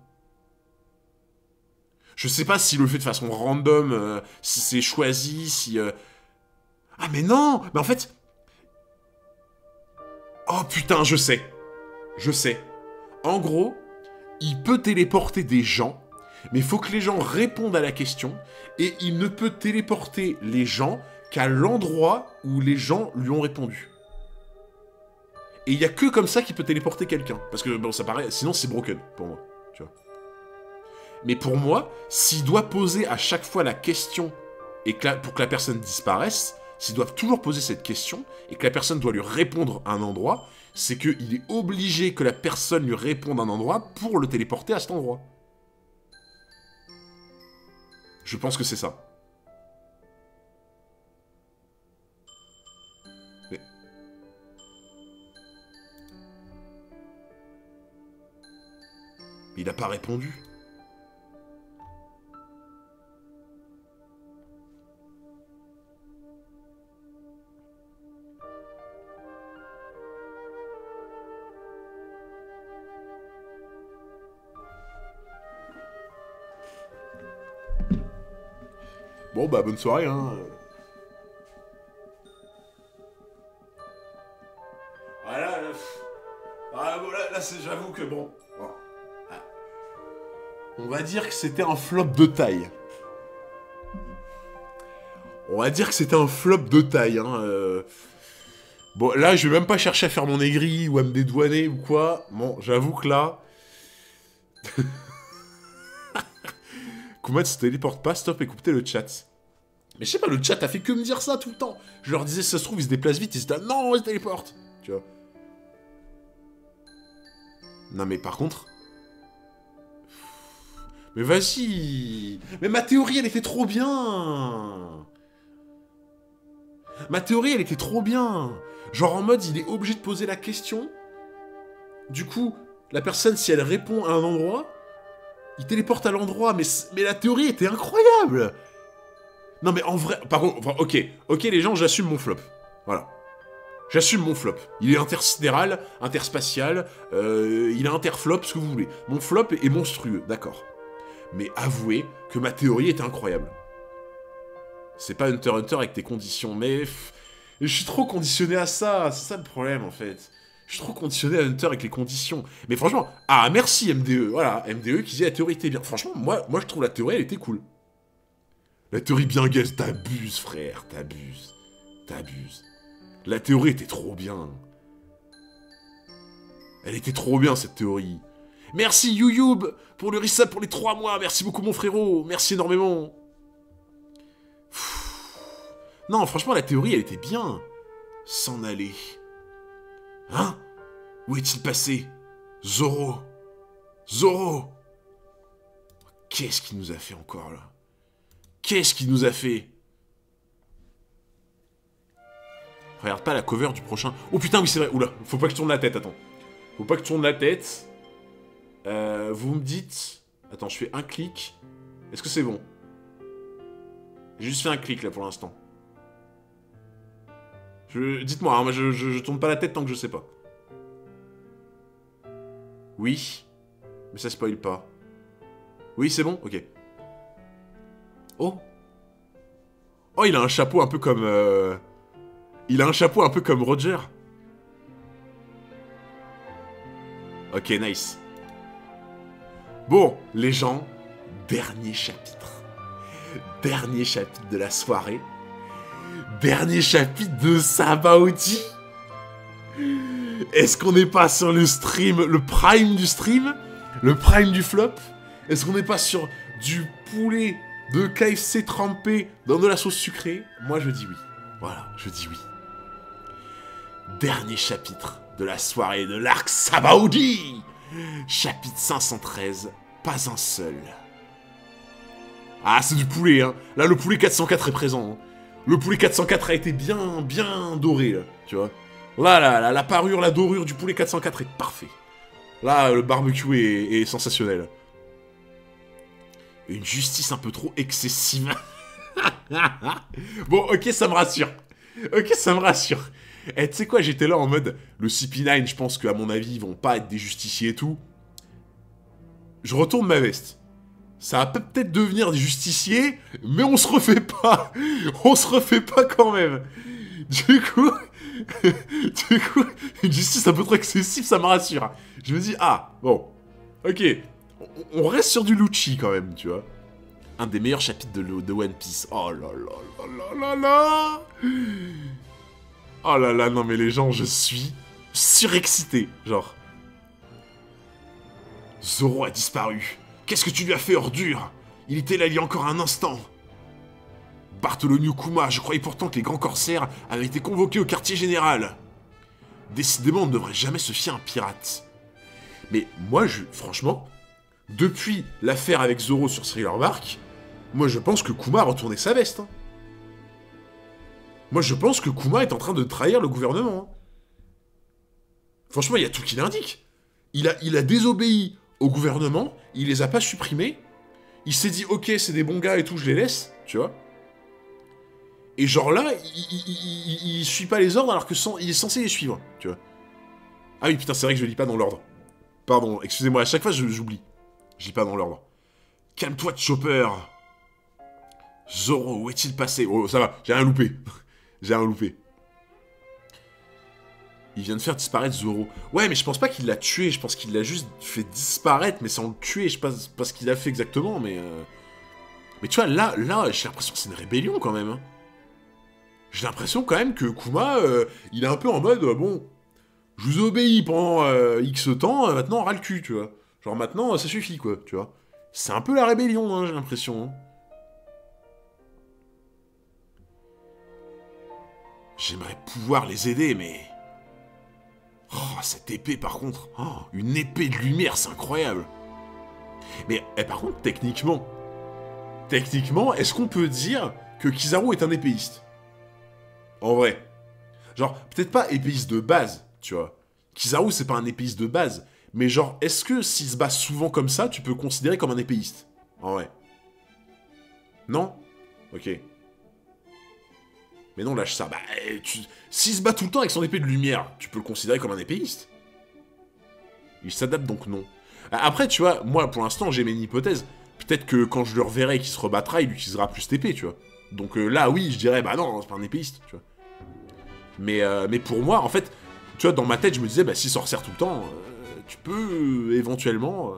Je sais pas s'il le fait de façon random, si c'est choisi, si... Ah mais non! Mais en fait... Oh putain, je sais. Je sais. En gros, il peut téléporter des gens, mais il faut que les gens répondent à la question, et il ne peut téléporter les gens qu'à l'endroit où les gens lui ont répondu. Et il y a que comme ça qu'il peut téléporter quelqu'un. Parce que, bon, ça paraît... Sinon, c'est broken, pour moi. Tu vois. Mais pour moi, s'il doit poser à chaque fois la question, et que pour que la personne disparaisse, s'il doit toujours poser cette question, et que la personne doit lui répondre à un endroit, c'est qu'il est obligé que la personne lui réponde à un endroit pour le téléporter à cet endroit. Je pense que c'est ça. Mais... il n'a pas répondu. Bon bah bonne soirée hein. Voilà, là j'avoue que bon. On va dire que c'était un flop de taille. On va dire que c'était un flop de taille hein. Bon là je vais même pas chercher à faire mon aigri ou à me dédouaner ou quoi. Bon j'avoue que là... Kuman se téléporte pas, stop, écoutez le chat. Mais je sais pas, le chat a fait que me dire ça tout le temps. Je leur disais, si ça se trouve, il se déplace vite, ils se disent, non, il se téléporte. Tu vois. Non, mais par contre... Mais vas-y. Mais ma théorie, elle était trop bien. Ma théorie, elle était trop bien. Genre en mode, il est obligé de poser la question. Du coup, la personne, si elle répond à un endroit... il téléporte à l'endroit, mais la théorie était incroyable. Non mais en vrai, par contre, enfin, ok les gens, j'assume mon flop. Voilà. J'assume mon flop. Il est intersidéral, interspatial, il est interflop, ce que vous voulez. Mon flop est monstrueux, d'accord. Mais avouez que ma théorie était incroyable. C'est pas Hunter x Hunter avec tes conditions, mais... je suis trop conditionné à ça, c'est ça le problème en fait. Je suis trop conditionné à Hunter avec les conditions. Mais franchement, ah merci MDE, voilà, MDE qui dit la théorie était bien. Franchement, moi je trouve la théorie, elle était cool. La théorie bien gaze, t'abuses frère, t'abuses. T'abuses. La théorie était trop bien. Elle était trop bien cette théorie. Merci Youyub pour le resub pour les 3 mois, merci beaucoup mon frérot, merci énormément. Non, franchement la théorie elle était bien. S'en aller. Hein? Où est-il passé? Zoro. Zoro. Qu'est-ce qu'il nous a fait encore, là? Qu'est-ce qu'il nous a fait? Regarde pas la cover du prochain... Oh putain, oui, c'est vrai. Oula, faut pas que je tourne la tête, attends. Faut pas que je tourne la tête. Vous me dites... Attends, je fais un clic. Est-ce que c'est bon? J'ai juste fait un clic, là, pour l'instant. Dites-moi, hein, moi je tourne pas la tête tant que je sais pas. Oui. Mais ça spoil pas. Oui, c'est bon? Ok. Oh. Oh, il a un chapeau un peu comme... Il a un chapeau un peu comme Roger. Ok, nice. Bon, les gens, Dernier chapitre. Dernier chapitre de la soirée. Dernier chapitre de Sabaody. Est-ce qu'on n'est pas sur le stream, le prime du stream? Le prime du flop? Est-ce qu'on n'est pas sur du poulet de KFC trempé dans de la sauce sucrée? Moi, je dis oui. Voilà, je dis oui. Dernier chapitre de la soirée de l'arc Sabaody. Chapitre 513, pas un seul. Ah, c'est du poulet, hein. Là, le poulet 404 est présent. Hein. Le poulet 404 a été bien doré, là, tu vois. Là, la parure, la dorure du poulet 404 est parfait. Là, le barbecue est sensationnel. Une justice un peu trop excessive. Bon, ok, ça me rassure. Ok, ça me rassure. Et tu sais quoi, j'étais là en mode, le CP9, je pense qu'à mon avis, ils vont pas être des justiciers et tout. Je retourne ma veste. Ça va peut-être devenir des justiciers, mais on se refait pas. On se refait pas quand même. Du coup, une justice un peu trop excessive, ça me rassure. Je me dis, ah, bon, ok, on reste sur du Lucci quand même, tu vois. Un des meilleurs chapitres de One Piece. Oh là là là là là. Oh là là, non mais les gens, je suis surexcité, genre. Zoro a disparu. Qu'est-ce que tu lui as fait, ordure? Il était là il y a encore un instant. Bartholomew Kuma, je croyais pourtant que les grands corsaires avaient été convoqués au quartier général. Décidément, on ne devrait jamais se fier à un pirate. Mais moi, franchement, depuis l'affaire avec Zoro sur Thriller Bark, moi je pense que Kuma a retourné sa veste. Hein. Moi je pense que Kuma est en train de trahir le gouvernement. Hein. Franchement, il y a tout qui l'indique. Il a désobéi au gouvernement, il les a pas supprimés, il s'est dit ok c'est des bons gars et tout, je les laisse, tu vois. Et genre là, il suit pas les ordres alors que il est censé les suivre, tu vois. Ah oui putain c'est vrai que je lis pas dans l'ordre. Pardon, excusez-moi, à chaque fois j'oublie. Je lis pas dans l'ordre. Calme-toi Chopper. Zoro, où est-il passé? Oh ça va, j'ai rien loupé. J'ai rien loupé. Il vient de faire disparaître Zoro. Ouais, mais je pense pas qu'il l'a tué, je pense qu'il l'a juste fait disparaître, mais sans le tuer, je sais pas ce qu'il a fait exactement, mais... Mais tu vois, là j'ai l'impression que c'est une rébellion, quand même. Hein. J'ai l'impression, quand même, que Kuma, il est un peu en mode, bon, je vous obéis pendant X temps, maintenant, on ras le cul, tu vois. Genre, maintenant, ça suffit, quoi, tu vois. C'est un peu la rébellion, hein, j'ai l'impression. Hein. J'aimerais pouvoir les aider, mais... Oh, cette épée, par contre. Oh, une épée de lumière, c'est incroyable. Mais, par contre, techniquement, est-ce qu'on peut dire que Kizaru est un épéiste? En vrai. Genre, peut-être pas épéiste de base, tu vois. Kizaru, c'est pas un épéiste de base. Mais genre, est-ce que s'il se bat souvent comme ça, tu peux le considérer comme un épéiste? En vrai. Non? Ok. Mais non, lâche ça. Bah, s'il se bat tout le temps avec son épée de lumière, tu peux le considérer comme un épéiste. Il s'adapte donc non. Après, tu vois, moi, pour l'instant, j'ai mes hypothèses. Peut-être que quand je le reverrai et qu'il se rebattra, il utilisera plus cette épée, tu vois. Donc là, oui, je dirais, bah non, c'est pas un épéiste, tu vois. Mais pour moi, en fait, tu vois, dans ma tête, je me disais, bah s'il s'en resserre tout le temps, tu peux éventuellement...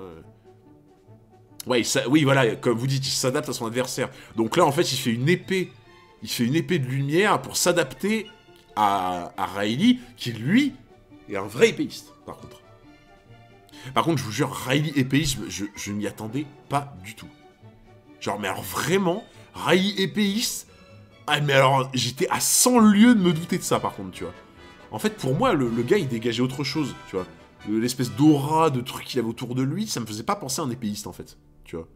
Ouais, oui, voilà, comme vous dites, il s'adapte à son adversaire. Donc là, en fait, il fait une épée de lumière pour s'adapter à Rayleigh, qui, lui, est un vrai épéiste, par contre. Par contre, je vous jure, Rayleigh épéiste, je m'y attendais pas du tout. Genre, mais alors vraiment, Rayleigh épéiste... Ah, mais alors, j'étais à 100 lieues de me douter de ça, par contre, tu vois. En fait, pour moi, le gars, il dégageait autre chose, tu vois. L'espèce d'aura, de truc qu'il avait autour de lui, ça me faisait pas penser à un épéiste, en fait, tu vois.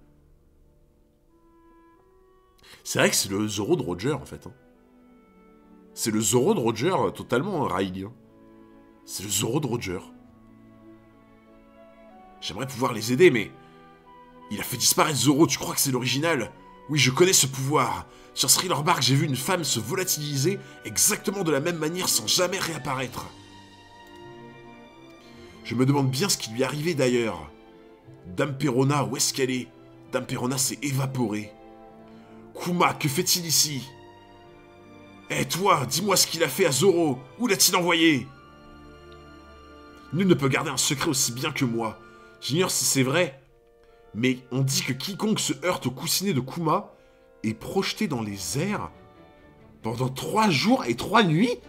C'est vrai que c'est le Zoro de Roger, en fait. Hein. C'est le Zoro de Roger, totalement, Rayleigh. Hein. C'est le Zoro de Roger. J'aimerais pouvoir les aider, mais... Il a fait disparaître Zoro, tu crois que c'est l'original? Oui, je connais ce pouvoir. Sur Thriller Bark, j'ai vu une femme se volatiliser exactement de la même manière sans jamais réapparaître. Je me demande bien ce qui lui est arrivé d'ailleurs. Dame Perona, où est-ce qu'elle est? Dame Perona s'est évaporée. Kuma, que fait-il ici? Eh toi, dis-moi ce qu'il a fait à Zoro. Où l'a-t-il envoyé? Nul ne peut garder un secret aussi bien que moi. J'ignore si c'est vrai, Mais on dit que quiconque se heurte au coussinet de Kuma est projeté dans les airs pendant 3 jours et 3 nuits.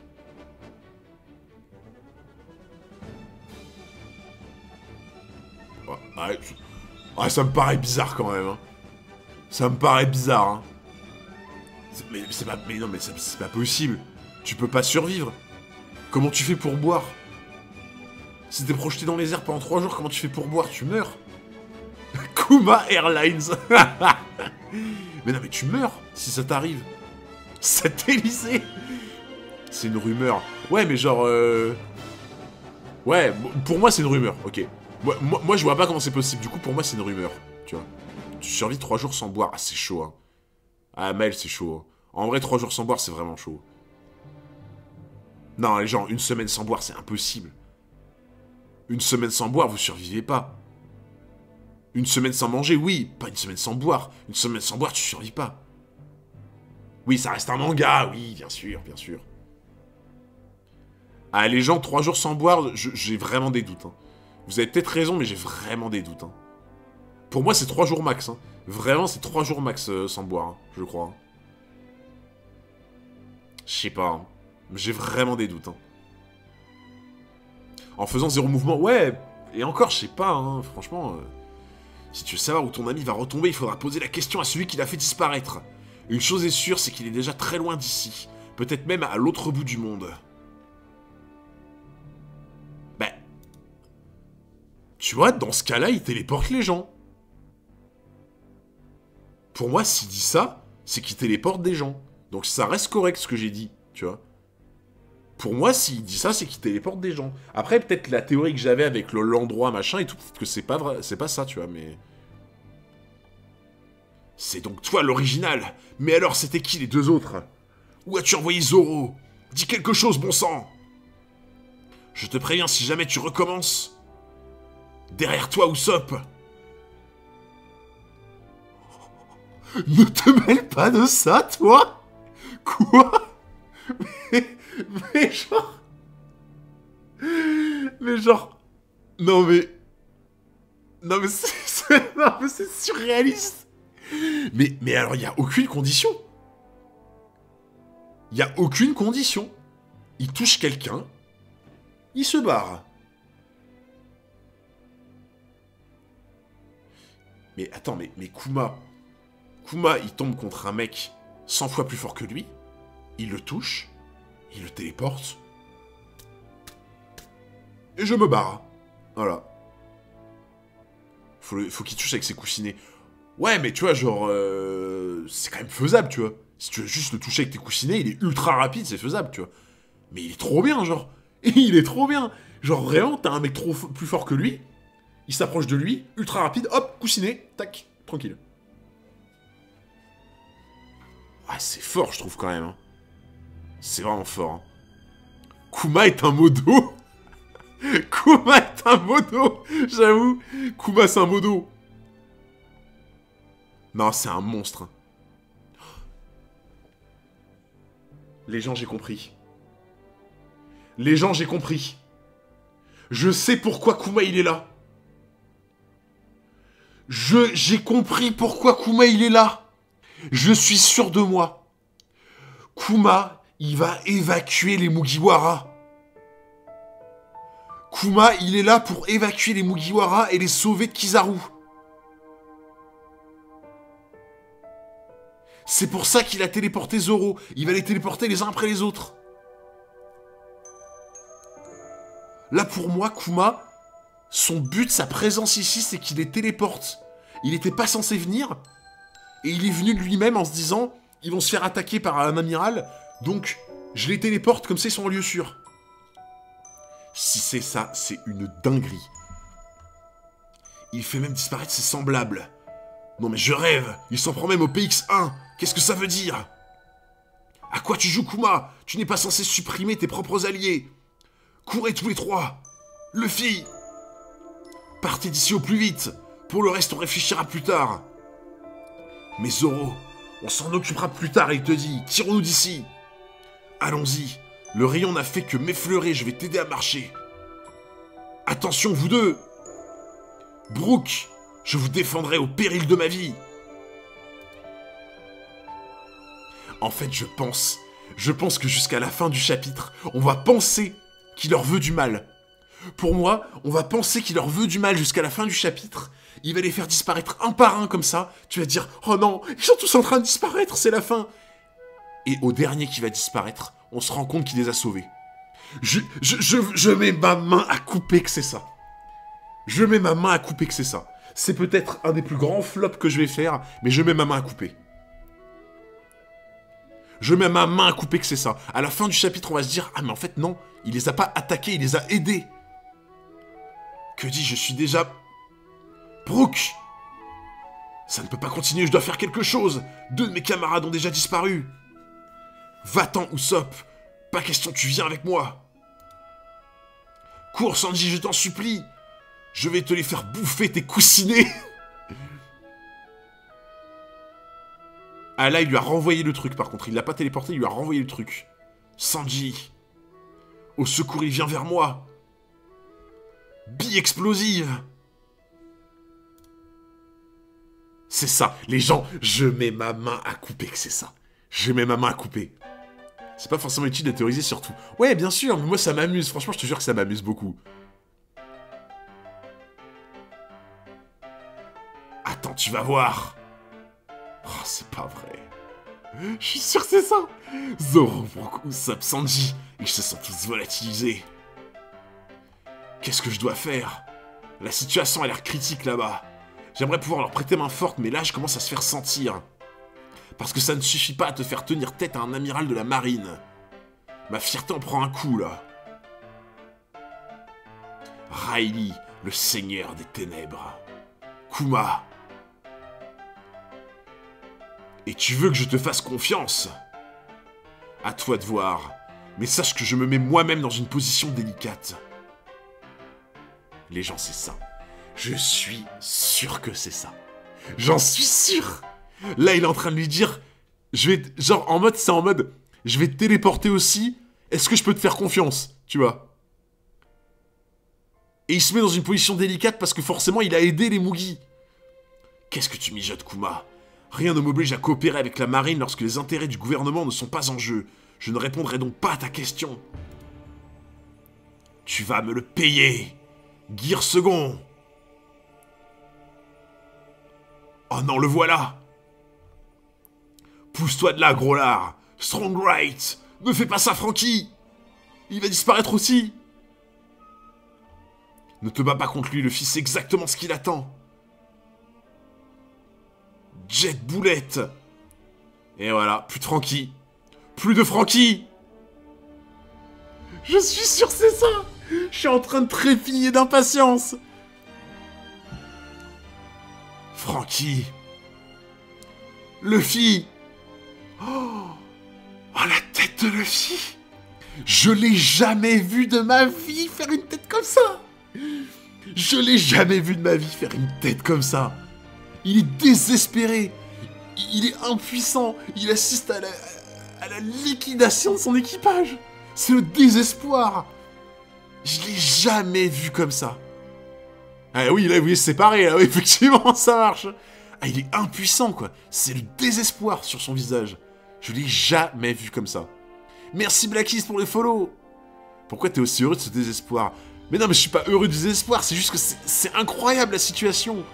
Ouais, ça me paraît bizarre quand même. Hein. Ça me paraît bizarre. Hein. Mais non, mais c'est pas possible. Tu peux pas survivre. Comment tu fais pour boire? Si t'es projeté dans les airs pendant 3 jours, comment tu fais pour boire? Tu meurs. Kuma Airlines. Mais non, mais tu meurs si ça t'arrive. Cet Élysée. C'est une rumeur. Ouais, mais genre... Ouais, pour moi, c'est une rumeur, ok. Moi, je vois pas comment c'est possible. Du coup, pour moi, c'est une rumeur, tu vois. Tu survis 3 jours sans boire. Ah, c'est chaud, hein. Ah, Maël, c'est chaud. Hein. En vrai, 3 jours sans boire, c'est vraiment chaud. Non, les gens, 1 semaine sans boire, c'est impossible. 1 semaine sans boire, vous survivez pas. 1 semaine sans manger, oui. Pas 1 semaine sans boire. 1 semaine sans boire, tu survis pas. Oui, ça reste un manga, oui, bien sûr, bien sûr. Ah, les gens, 3 jours sans boire, j'ai vraiment des doutes. Hein. Vous avez peut-être raison, mais j'ai vraiment des doutes. Hein. Pour moi, c'est 3 jours max. Hein. Vraiment, c'est 3 jours max sans boire, hein, je crois. Hein. Je sais pas. Hein. J'ai vraiment des doutes. Hein. En faisant 0 mouvement, ouais. Et encore, je sais pas, hein, franchement. Si tu veux savoir où ton ami va retomber, il faudra poser la question à celui qui l'a fait disparaître. Une chose est sûre, c'est qu'il est déjà très loin d'ici. Peut-être même à l'autre bout du monde. Ben... Tu vois, dans ce cas-là, il téléporte les gens. Pour moi, s'il dit ça, c'est qu'il téléporte des gens. Donc ça reste correct ce que j'ai dit, tu vois. Pour moi, s'il dit ça, c'est qu'il téléporte des gens. Après, peut-être la théorie que j'avais avec l'endroit, machin et tout, peut-être que c'est pas vrai, c'est pas ça, tu vois, mais... C'est donc toi l'original. Mais alors, c'était qui les 2 autres? Où as-tu envoyé Zoro? Dis quelque chose, bon sang. Je te préviens, si jamais tu recommences... Derrière toi, Usopp. Ne te mêle pas de ça, toi. Quoi? Mais genre... Mais genre... Non mais... Non mais c'est surréaliste. Mais alors, il n'y a aucune condition. Il n'y a aucune condition. Il touche quelqu'un, il se barre. Mais attends, mais Kuma... Kuma, il tombe contre un mec 100 fois plus fort que lui, il le touche, il le téléporte, et je me barre. Voilà. Faut qu'il touche avec ses coussinets. Ouais, mais tu vois, genre... c'est quand même faisable, tu vois. Si tu veux juste le toucher avec tes coussinets, il est ultra rapide, c'est faisable, tu vois. Mais il est trop bien, genre. Il est trop bien. Genre, vraiment, t'as un mec plus fort que lui, il s'approche de lui, ultra rapide, hop, coussinet, tac, tranquille. Ouais, c'est fort, je trouve, quand même. Hein. C'est vraiment fort. Hein. Kuma est un modo. Kuma est un modo. J'avoue. Kuma, c'est un modo. Non, c'est un monstre. Hein. Les gens, j'ai compris. Les gens, j'ai compris. Je sais pourquoi Kuma, il est là. J'ai compris pourquoi Kuma, il est là. Je suis sûr de moi. Kuma, il va évacuer les Mugiwara. Kuma, il est là pour évacuer les Mugiwara et les sauver de Kizaru. C'est pour ça qu'il a téléporté Zoro. Il va les téléporter les uns après les autres. Là, pour moi, Kuma, son but, sa présence ici, c'est qu'il les téléporte. Il n'était pas censé venir... Et il est venu de lui-même en se disant, ils vont se faire attaquer par un amiral, donc je les téléporte comme ça ils sont en lieu sûr. Si c'est ça, c'est une dinguerie. Il fait même disparaître ses semblables. Non mais je rêve, il s'en prend même au PX1. Qu'est-ce que ça veut dire? À quoi tu joues, Kuma? Tu n'es pas censé supprimer tes propres alliés. Courez tous les 3. Luffy, partez d'ici au plus vite. Pour le reste, on réfléchira plus tard. Mais Zoro, on s'en occupera plus tard, il te dit. Tirons-nous d'ici. Allons-y. Le rayon n'a fait que m'effleurer, je vais t'aider à marcher. Attention, vous deux. Brook, Je vous défendrai au péril de ma vie. En fait, je pense que jusqu'à la fin du chapitre, on va penser qu'il leur veut du mal. Pour moi, on va penser qu'il leur veut du mal jusqu'à la fin du chapitre. Il va les faire disparaître un par un comme ça. Tu vas te dire, oh non, ils sont tous en train de disparaître, c'est la fin. Et au dernier qui va disparaître, on se rend compte qu'il les a sauvés. Je mets ma main à couper que c'est ça. Je mets ma main à couper que c'est ça. C'est peut-être un des plus grands flops que je vais faire, mais je mets ma main à couper. Je mets ma main à couper que c'est ça. À la fin du chapitre, on va se dire, ah mais en fait non, il les a pas attaqués, il les a aidés. Que dis-je, je suis déjà... Brooke! Ça ne peut pas continuer, je dois faire quelque chose. 2 de mes camarades ont déjà disparu. Va-t'en, Usopp. Pas question, tu viens avec moi. Cours, Sanji, je t'en supplie. Je vais te les faire bouffer, tes coussinets. Ah là, il lui a renvoyé le truc, par contre. Il l'a pas téléporté, il lui a renvoyé le truc. Sanji. Au secours, il vient vers moi. Bille explosive. C'est ça, les gens, je mets ma main à couper que c'est ça. Je mets ma main à couper. C'est pas forcément utile de théoriser sur tout. Ouais, bien sûr, mais moi ça m'amuse. Franchement, je te jure que ça m'amuse beaucoup. Attends, tu vas voir. Oh, c'est pas vrai. Je suis sûr que c'est ça. Zoro, Brook, Usopp, Sanji. Ils se sont tous volatilisés. Qu'est-ce que je dois faire? La situation a l'air critique là-bas. J'aimerais pouvoir leur prêter main forte, mais là, je commence à se faire sentir. Parce que ça ne suffit pas à te faire tenir tête à un amiral de la marine. Ma fierté en prend un coup, là. Riley, le seigneur des ténèbres. Kuma. Et tu veux que je te fasse confiance? À toi de voir. Mais sache que je me mets moi-même dans une position délicate. Les gens, c'est ça. Je suis sûr que c'est ça. J'en suis sûr. Là, il est en train de lui dire... Je vais... Genre, en mode, c'est en mode... Je vais te téléporter aussi. Est-ce que je peux te faire confiance? Tu vois. Et il se met dans une position délicate parce que forcément, il a aidé les Mugi. Qu'est-ce que tu mijotes, Kuma? Rien ne m'oblige à coopérer avec la marine lorsque les intérêts du gouvernement ne sont pas en jeu. Je ne répondrai donc pas à ta question. Tu vas me le payer. Gear second. Oh non, le voilà. Pousse-toi de là, gros lard. Strong right. Ne fais pas ça, Franky. Il va disparaître aussi. Ne te bats pas contre lui, le fils sait exactement ce qu'il attend. Jet boulette. Et voilà, plus de Franky. Plus de Franky. Je suis sûr que c'est ça. Je suis en train de trépigner d'impatience. Franky. Luffy. Oh, la tête de Luffy. Je l'ai jamais vu de ma vie faire une tête comme ça. Je l'ai jamais vu de ma vie faire une tête comme ça. Il est désespéré. Il est impuissant. Il assiste à la liquidation de son équipage. C'est le désespoir. Je l'ai jamais vu comme ça. Ah oui, là, vous voyez, c'est pareil. Là, oui, effectivement, ça marche. Ah, il est impuissant, quoi. C'est le désespoir sur son visage. Je l'ai jamais vu comme ça. Merci Blackis pour les follow. Pourquoi t'es aussi heureux de ce désespoir? Mais non, mais je suis pas heureux du désespoir. C'est juste que c'est incroyable, la situation.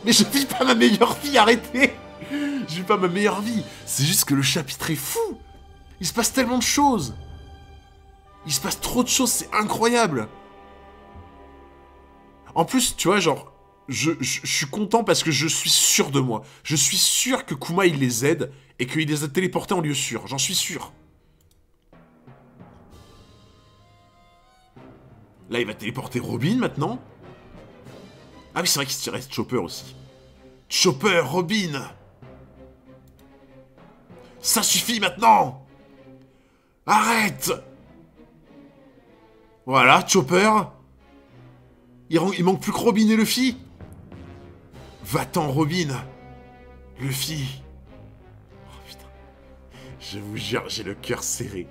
Mais je vis pas ma meilleure vie, arrêtez. Je vis pas ma meilleure vie. C'est juste que le chapitre est fou. Il se passe tellement de choses. Il se passe trop de choses, c'est incroyable. En plus, tu vois, genre, je suis content parce que je suis sûr de moi. Je suis sûr que Kuma, il les aide et qu'il les a téléportés en lieu sûr. J'en suis sûr. Là, il va téléporter Robin, maintenant. Ah oui, c'est vrai qu'il se reste Chopper aussi. Chopper, Robin. Ça suffit maintenant. Arrête. Voilà, Chopper. Il manque plus que Robin et Luffy. Va-t'en, Robin. Luffy. Oh putain. Je vous jure, j'ai le cœur serré.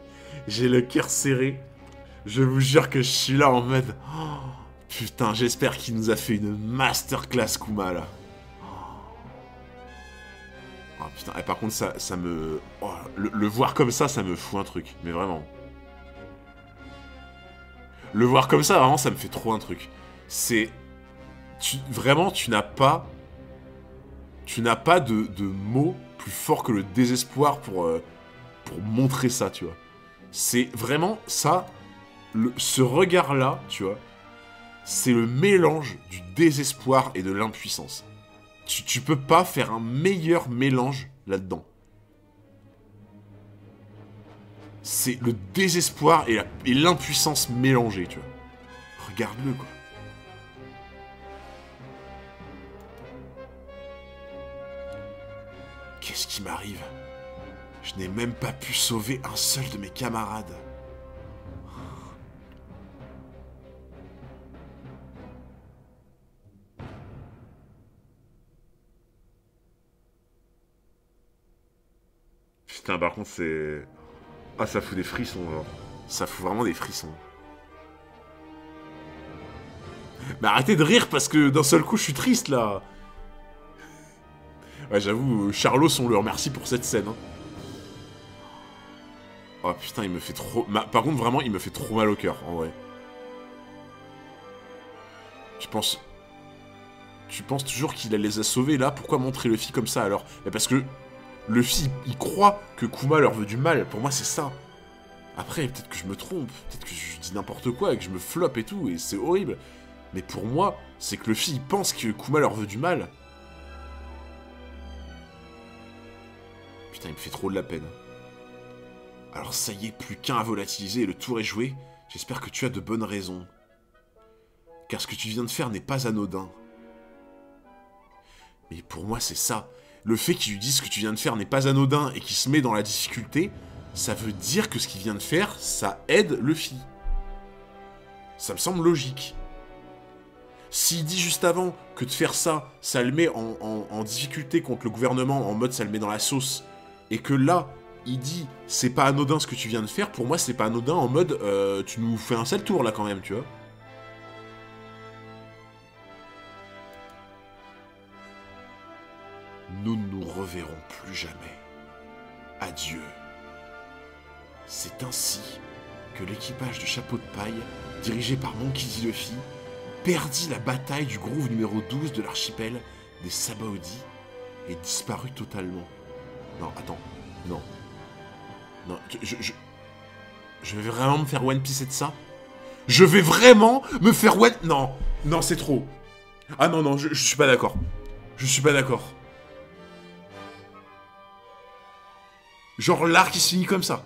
J'ai le cœur serré. Je vous jure que je suis là en mode... Oh, Putain, j'espère qu'il nous a fait une masterclass Kuma, là. Oh putain, et par contre, ça me... Oh, le voir comme ça me fout un truc. Mais vraiment. Le voir comme ça, vraiment, ça me fait trop un truc. C'est... Vraiment, tu n'as pas... Tu n'as pas de mots plus forts que le désespoir pour montrer ça, tu vois. C'est vraiment ça... Ce regard-là, tu vois, c'est le mélange du désespoir et de l'impuissance. Tu peux pas faire un meilleur mélange là-dedans. C'est le désespoir et l'impuissance mélangée, tu vois. Regarde-le, quoi. Qu'est-ce qui m'arrive? Je n'ai même pas pu sauver un seul de mes camarades. Putain, par contre, c'est... Ah, ça fout des frissons, genre. Ça fout vraiment des frissons. Mais arrêtez de rire, parce que d'un seul coup, je suis triste, là. Ouais, j'avoue, Charlos, on le remercie pour cette scène. Hein. Oh, putain, il me fait trop... Par contre, vraiment, il me fait trop mal au cœur, en vrai. Tu penses toujours qu'il les a sauvés, là? Pourquoi montrer Luffy comme ça, alors? Mais parce que... Luffy, il croit que Kuma leur veut du mal. Pour moi, c'est ça. Après, peut-être que je me trompe. Peut-être que je dis n'importe quoi et que je me floppe et tout. Et c'est horrible. Mais pour moi, c'est que Luffy, il pense que Kuma leur veut du mal. Putain, il me fait trop de la peine. Alors ça y est, plus qu'un à volatiliser et le tour est joué. J'espère que tu as de bonnes raisons. Car ce que tu viens de faire n'est pas anodin. Mais pour moi, c'est ça. Le fait qu'il lui dise ce que tu viens de faire n'est pas anodin et qu'il se met dans la difficulté, ça veut dire que ce qu'il vient de faire, ça aide Luffy. Ça me semble logique. S'il dit juste avant que de faire ça, ça le met en difficulté contre le gouvernement, en mode ça le met dans la sauce, et que là, il dit c'est pas anodin ce que tu viens de faire, pour moi c'est pas anodin en mode tu nous fais un sale tour là quand même, tu vois. Nous ne nous reverrons plus jamais. Adieu. C'est ainsi que l'équipage de Chapeau de Paille, dirigé par Monkey D. Luffy, perdit la bataille du groove numéro 12 de l'archipel des Sabaody et disparut totalement. Non, attends. Non. Non, je vais vraiment me faire One Piece et de ça? Je vais vraiment me faire One... Non. Non, c'est trop. Ah non, non, je suis pas d'accord. Je suis pas d'accord. Genre l'arc il se finit comme ça.